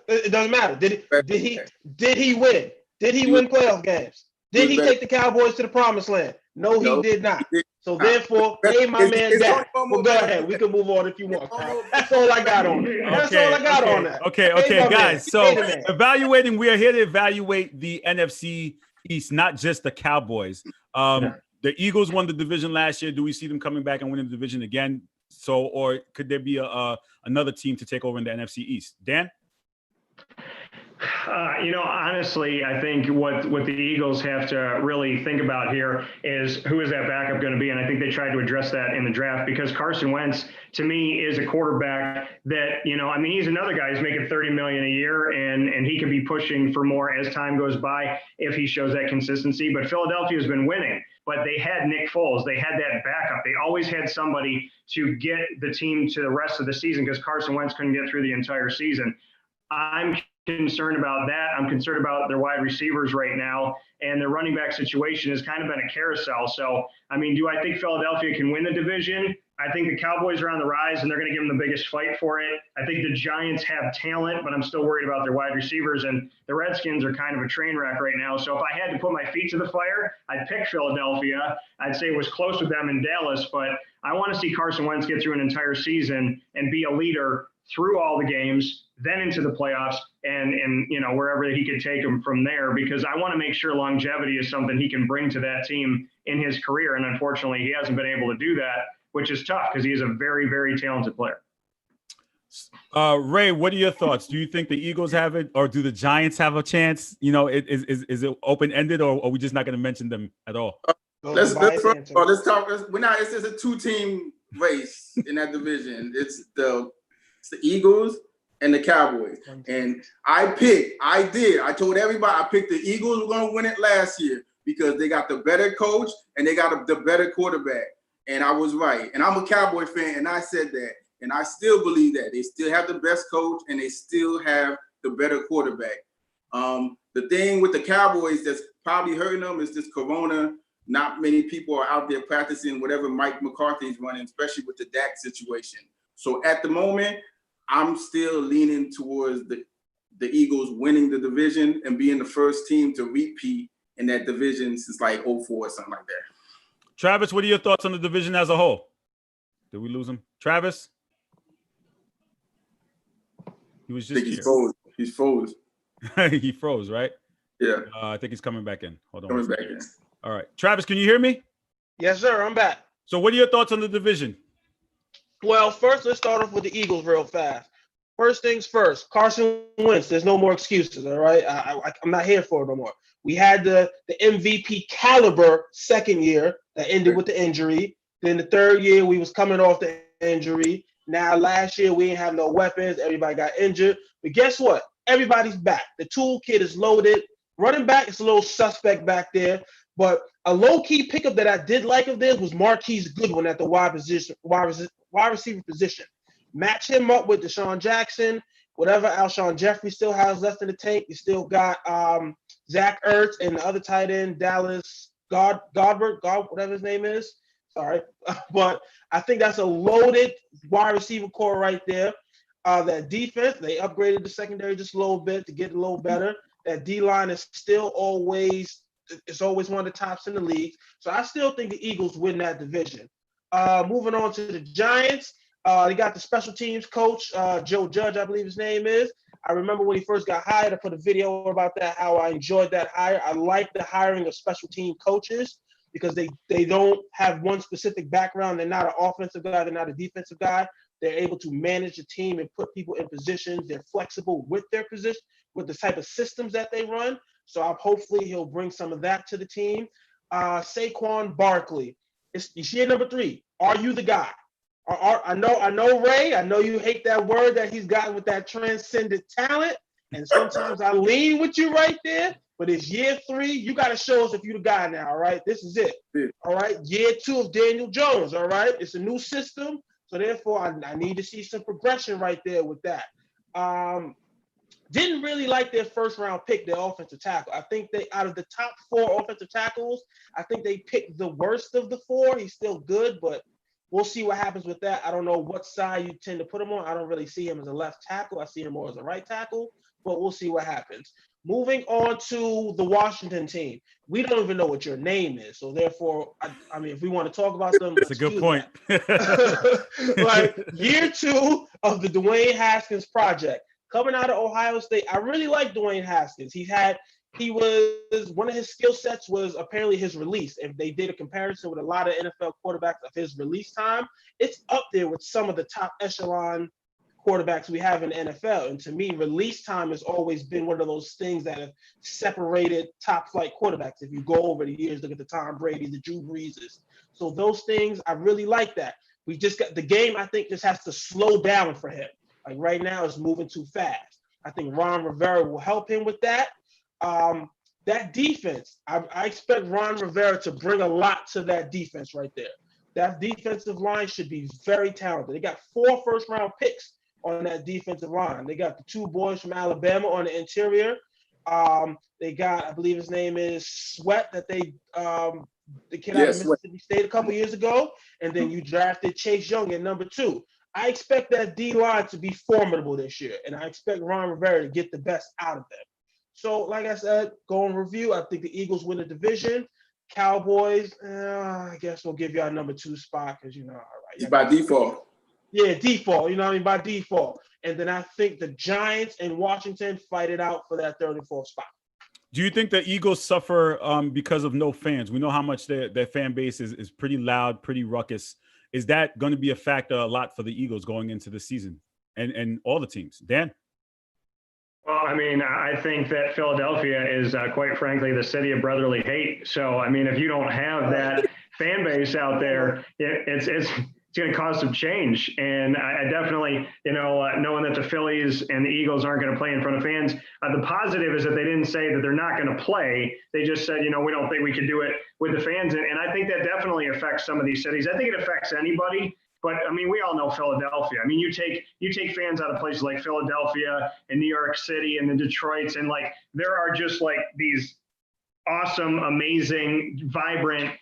It doesn't matter. Did he win? Did he win playoff games? Did he take the Cowboys to the promised land? No, he did not. So therefore, hey, my man, Dak. Well, go ahead. We can move on if you want. That's all I got on it. That's all I got on that. Okay, guys. So we are here to evaluate the NFC East, not just the Cowboys. The The Eagles won the division last year. Do we see them coming back and winning the division again? So, or could there be another team to take over in the NFC East? Dan? Honestly, I think what the Eagles have to really think about here is who is that backup going to be? And I think they tried to address that in the draft because Carson Wentz, to me, is a quarterback that, he's another guy who's making $30 million a year and he can be pushing for more as time goes by if he shows that consistency. But Philadelphia has been winning, but they had Nick Foles. They had that backup. They always had somebody to get the team to the rest of the season because Carson Wentz couldn't get through the entire season. I'm concerned about that. I'm concerned about their wide receivers right now, and their running back situation has kind of been a carousel. So, do I think Philadelphia can win the division? I think the Cowboys are on the rise, and they're going to give them the biggest fight for it. I think the Giants have talent, but I'm still worried about their wide receivers, and the Redskins are kind of a train wreck right now. So if I had to put my feet to the fire, I'd pick Philadelphia. I'd say it was close with them in Dallas, but I want to see Carson Wentz get through an entire season and be a leader through all the games, then into the playoffs, and wherever he could take them from there, because I want to make sure longevity is something he can bring to that team in his career. And unfortunately, he hasn't been able to do that, which is tough because he is a very, very talented player. Ray, what are your thoughts? Do you think the Eagles have it, or do the Giants have a chance? Is it open-ended, or are we just not going to mention them at all? Let's talk. It's just a two-team race in that division. It's the Eagles and the Cowboys. And I told everybody I picked the Eagles were going to win it last year because they got the better coach and they got the better quarterback. And I was right. And I'm a Cowboy fan, and I said that. And I still believe that. They still have the best coach, and they still have the better quarterback. The thing with the Cowboys that's probably hurting them is this corona. Not many people are out there practicing whatever Mike McCarthy's running, especially with the Dak situation. So at the moment, I'm still leaning towards the Eagles winning the division and being the first team to repeat in that division since like 2004 or something like that. Travis, what are your thoughts on the division as a whole? Did we lose him? Travis? He was just He froze. He froze. He froze, right? Yeah. I think he's coming back in. Hold on. Coming back in. All right. Travis, can you hear me? Yes, sir. I'm back. So what are your thoughts on the division? Well, first, let's start off with the Eagles real fast. First things first, Carson Wentz. There's no more excuses, all right? I'm not here for it no more. We had the MVP caliber second year that ended with the injury. Then the third year, we was coming off the injury. Now, last year, we didn't have no weapons. Everybody got injured. But guess what? Everybody's back. The toolkit is loaded. Running back is a little suspect back there. But a low-key pickup that I did like of this was Marquise Goodwin at the wide receiver position. Match him up with Deshaun Jackson, whatever Alshon Jeffrey still has left in the tank. You still got Zach Ertz and the other tight end, Dallas Goedert, whatever his name is. Sorry. But I think that's a loaded wide receiver core right there. That defense, they upgraded the secondary just a little bit to get a little better. That D-line is still always one of the tops in the league. So I still think the Eagles win that division. Moving on to the Giants, they got the special teams coach, Joe Judge, I believe his name is. I remember when he first got hired, I put a video about that, how I enjoyed that hire. I like the hiring of special team coaches because they don't have one specific background. They're not an offensive guy. They're not a defensive guy. They're able to manage the team and put people in positions. They're flexible with their position, with the type of systems that they run. So hopefully he'll bring some of that to the team. Saquon Barkley. It's year number 3. Are you the guy? I know, Ray. I know you hate that word that he's got with that transcendent talent. And sometimes I lean with you right there. But it's year 3. You got to show us if you're the guy now, all right? This is it. All right? Year 2 of Daniel Jones, all right? It's a new system. So therefore, I need to see some progression right there with that. Didn't really like their first round pick, their offensive tackle. I think they, out of the top 4 offensive tackles, I think they picked the worst of the 4. He's still good, but we'll see what happens with that. I don't know what side you tend to put him on. I don't really see him as a left tackle. I see him more as a right tackle, but we'll see what happens. Moving on to the Washington team. We don't even know what your name is. So therefore, I mean, if we want to talk about them, that's a good point. Like year 2 of the Dwayne Haskins project. Coming out of Ohio State, I really like Dwayne Haskins. He's had he was one of his skill sets was apparently his release. If they did a comparison with a lot of NFL quarterbacks of his release time, it's up there with some of the top echelon quarterbacks we have in the NFL. And to me, release time has always been one of those things that have separated top flight quarterbacks. If you go over the years, look at the Tom Brady, the Drew Breeses. So those things, I really like that. We just got the game, I think, just has to slow down for him. Like right now, it's moving too fast. I think Ron Rivera will help him with that. That defense, I expect Ron Rivera to bring a lot to that defense right there. That defensive line should be very talented. They got 4 first-round picks on that defensive line. They got the 2 boys from Alabama on the interior. They got, I believe his name is Sweat, that the kid out of Mississippi State a couple years ago. And then you drafted Chase Young at number 2. I expect that D-line to be formidable this year, and I expect Ron Rivera to get the best out of them. So, like I said, going review, I think the Eagles win the division. Cowboys, I guess we'll give y'all number 2 spot because, all right. It's by default. Yeah, default, by default. And then I think the Giants and Washington fight it out for that 3rd and 4th spot. Do you think the Eagles suffer because of no fans? We know how much their fan base is pretty loud, pretty ruckus. Is that going to be a factor a lot for the Eagles going into the season and all the teams? Dan? Well, I think that Philadelphia is, quite frankly, the city of brotherly hate. So, if you don't have that fan base out there, it's going to cause some change. And I definitely, knowing that the Phillies and the Eagles aren't going to play in front of fans, the positive is that they didn't say that they're not going to play. They just said, we don't think we can do it with the fans. And I think that definitely affects some of these cities. I think it affects anybody. But we all know Philadelphia. You take fans out of places like Philadelphia and New York City and the Detroits, and there are just these awesome, amazing, vibrant,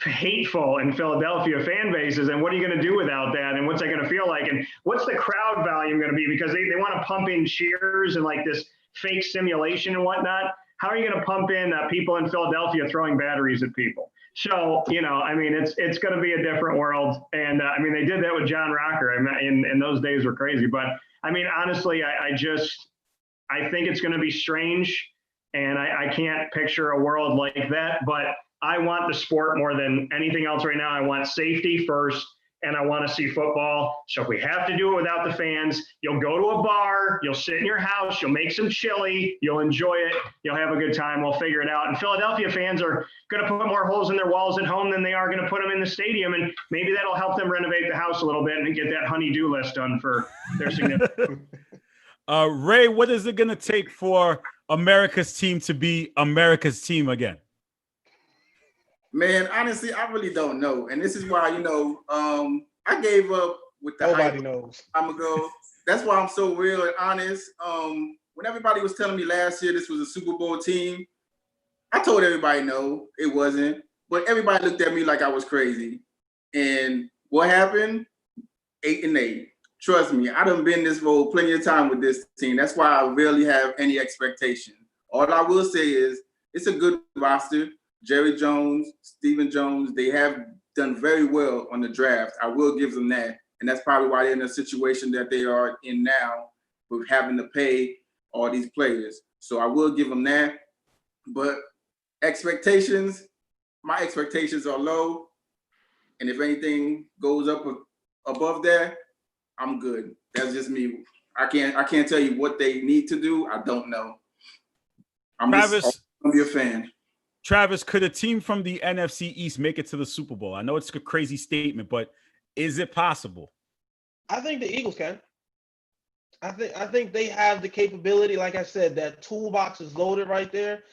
hateful in Philadelphia fan bases. And what are you going to do without that? And what's that going to feel like? And what's the crowd volume going to be? Because they want to pump in cheers and this fake simulation and whatnot. How are you going to pump in people in Philadelphia throwing batteries at people? So, it's going to be a different world. And they did that with John Rocker. And those days were crazy. But honestly, I think it's going to be strange. And I can't picture a world like that. But I want the sport more than anything else right now. I want safety first, and I want to see football. So if we have to do it without the fans, you'll go to a bar, you'll sit in your house, you'll make some chili, you'll enjoy it, you'll have a good time. We'll figure it out. And Philadelphia fans are going to put more holes in their walls at home than they are going to put them in the stadium. And maybe that'll help them renovate the house a little bit and get that honey-do list done for their significant. Ray, what is it going to take for America's team to be America's team again? Man, honestly, I really don't know. And this is why, I gave up with the Nobody knows. Time ago. That's why I'm so real and honest. When everybody was telling me last year this was a Super Bowl team, I told everybody no, it wasn't. But everybody looked at me like I was crazy. And what happened? 8-8. Trust me, I done been this role plenty of time with this team. That's why I rarely have any expectation. All I will say is it's a good roster. Jerry Jones, Stephen Jones, they have done very well on the draft. I will give them that. And that's probably why they're in a situation that they are in now with having to pay all these players. So I will give them that. But expectations, my expectations are low. And if anything goes up above that, I'm good. That's just me. I can't tell you what they need to do. I don't know. I'm just gonna be a fan. Travis, could a team from the NFC East make it to the Super Bowl? I know it's a crazy statement, but is it possible? I think the Eagles can. I think they have the capability. Like I said, that toolbox is loaded right there.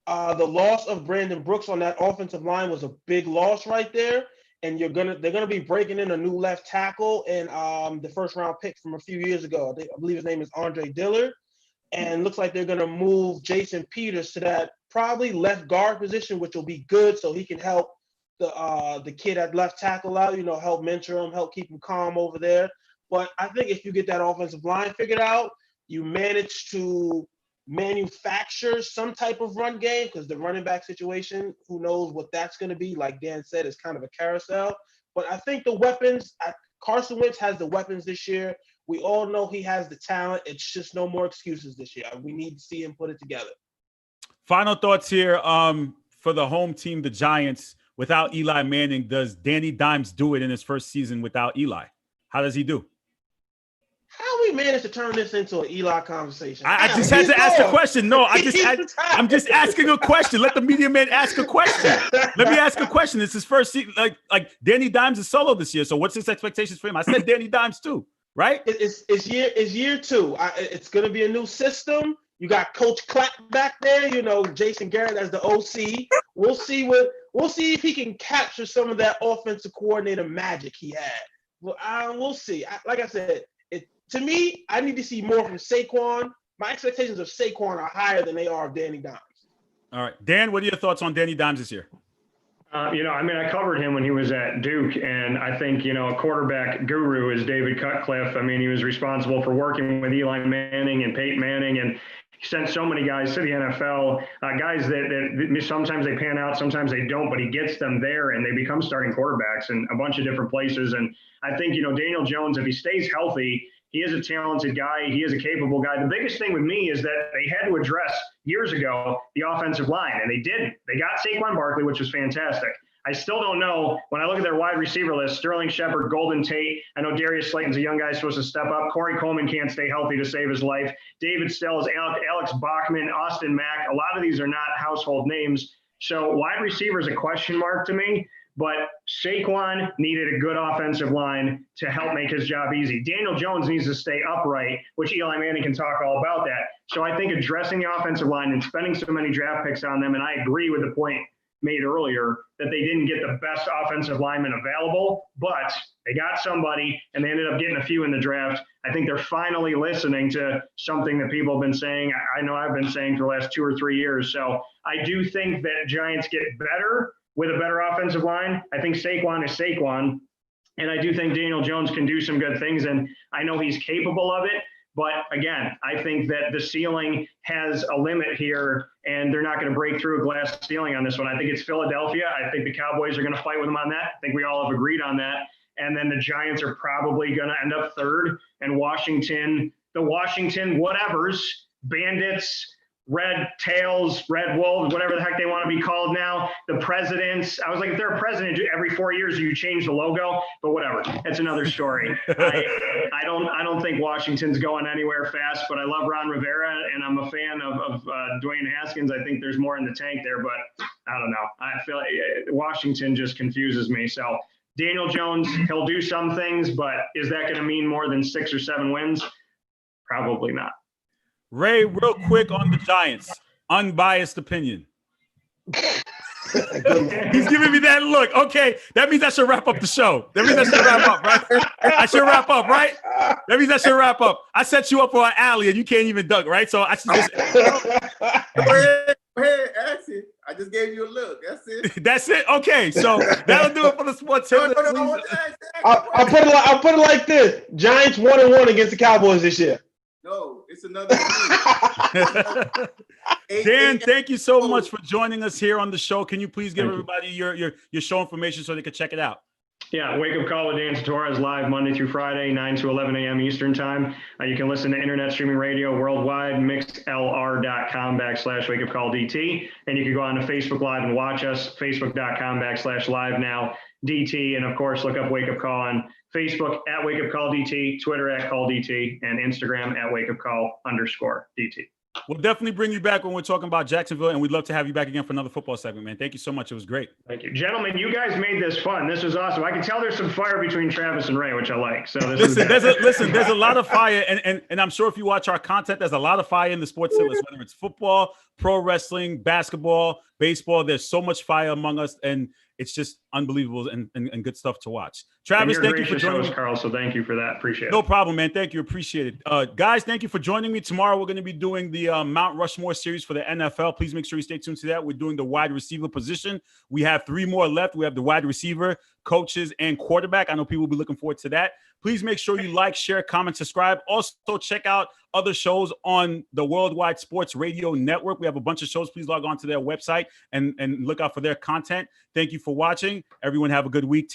The loss of Brandon Brooks on that offensive line was a big loss right there. And they're gonna be breaking in a new left tackle and the first round pick from a few years ago. I believe his name is Andre Dillard. And looks like they're gonna move Jason Peters to that probably left guard position, which will be good, so he can help the kid at left tackle out. Help mentor him, help keep him calm over there. But I think if you get that offensive line figured out, you manage to manufacture some type of run game, because the running back situation, who knows what that's going to be. Like Dan said, it's kind of a carousel. But I think the weapons, Carson Wentz has the weapons this year. We all know he has the talent. It's just no more excuses this year. We need to see him put it together. Final thoughts here for the home team, the Giants. Without Eli Manning, does Danny Dimes do it in his first season without Eli? How does he do? How we managed to turn this into an Eli conversation? I just had to ask a question. No, I'm just asking a question. Let the media man ask a question. Let me ask a question. It's his first season. Like Danny Dimes is solo this year. So what's his expectations for him? I said Danny Dimes too, right? It's year two. It's going to be a new system. You got Coach Clapp back there. You know, Jason Garrett as the OC. We'll see if he can capture some of that offensive coordinator magic he had. Well, we'll see. Like I said, to me, I need to see more from Saquon. My expectations of Saquon are higher than they are of Danny Dimes. All right. Dan, what are your thoughts on Danny Dimes this year? I covered him when he was at Duke, and I think, a quarterback guru is David Cutcliffe. I mean, he was responsible for working with Eli Manning and Peyton Manning, and he sent so many guys to the NFL, guys that sometimes they pan out, sometimes they don't, but he gets them there and they become starting quarterbacks in a bunch of different places. And I think, Daniel Jones, if he stays healthy, he is a talented guy. He is a capable guy. The biggest thing with me is that they had to address years ago the offensive line, and they didn't. They got Saquon Barkley, which was fantastic. I still don't know. When I look at their wide receiver list, Sterling Shepard, Golden Tate, I know Darius Slayton's a young guy supposed to step up. Corey Coleman can't stay healthy to save his life. David Stells, Alex Bachman, Austin Mack. A lot of these are not household names. So wide receiver is a question mark to me. But Saquon needed a good offensive line to help make his job easy. Daniel Jones needs to stay upright, which Eli Manning can talk all about that. So I think addressing the offensive line and spending so many draft picks on them, and I agree with the point made earlier that they didn't get the best offensive lineman available, but they got somebody and they ended up getting a few in the draft. I think they're finally listening to something that people have been saying. I know I've been saying for the last 2 or 3 years. So I do think that Giants get better with a better offensive line. I think Saquon is Saquon, and I do think Daniel Jones can do some good things, and I know he's capable of it. But again, I think that the ceiling has a limit here, and they're not going to break through a glass ceiling on this one. I think it's Philadelphia. I think the Cowboys are going to fight with them on that. I think we all have agreed on that. And then the Giants are probably going to end up third, and Washington, the Washington whatevers, Bandits, Red Tails, Red Wolves, whatever the heck they want to be called now, the presidents. I was like, if they're a president, every 4 years you change the logo, but whatever. That's another story. I don't think Washington's going anywhere fast, but I love Ron Rivera, and I'm a fan of Dwayne Haskins. I think there's more in the tank there, but I don't know. I feel like Washington just confuses me. So Daniel Jones, he'll do some things, but is that going to mean more than 6 or 7 wins? Probably not. Ray, real quick on the Giants, unbiased opinion. He's giving me that look. Okay, that means I should wrap up the show. That means I should wrap up, right? I should wrap up, right? That means I should wrap up. I set you up for an alley and you can't even dunk, right? So I should just. Go ahead, ask it. I just gave you a look. That's it. That's it. Okay, so that'll do it for the sports. No, I'll put it like this: Giants 1-1 against the Cowboys this year. No, it's another. Dan, thank you so much for joining us here on the show. Can you please give everybody your show information so they can check it out? Yeah, Wake Up Call with Dan Tortora is live Monday through Friday, 9 to 11 a.m. Eastern time. You can listen to internet streaming radio worldwide, mixlr.com/Wake Up Call DT. And you can go on to Facebook Live and watch us, facebook.com/live now DT. And of course, look up Wake Up Call on Facebook at Wake Up Call DT, Twitter at Call DT, and Instagram at Wake Up Call_DT. We'll definitely bring you back when we're talking about Jacksonville, and we'd love to have you back again for another football segment, man. Thank you so much. It was great. Thank you. Gentlemen, you guys made this fun. This was awesome. I can tell there's some fire between Travis and Ray, which I like. So there's a lot of fire, and I'm sure if you watch our content, there's a lot of fire in the sports list, whether it's football, pro wrestling, basketball, baseball. There's so much fire among us, and it's just unbelievable and good stuff to watch. Travis, thank you for joining me. Carl, so thank you for that. Appreciate it. No problem, man. Thank you. Appreciate it. Guys, thank you for joining me. Tomorrow, we're going to be doing the Mount Rushmore series for the NFL. Please make sure you stay tuned to that. We're doing the wide receiver position. We have 3 more left. We have the wide receiver, coaches, and quarterback. I know people will be looking forward to that. Please make sure you like, share, comment, subscribe. Also, check out other shows on the Worldwide Sports Radio Network. We have a bunch of shows. Please log on to their website and look out for their content. Thank you for watching. Everyone have a good week.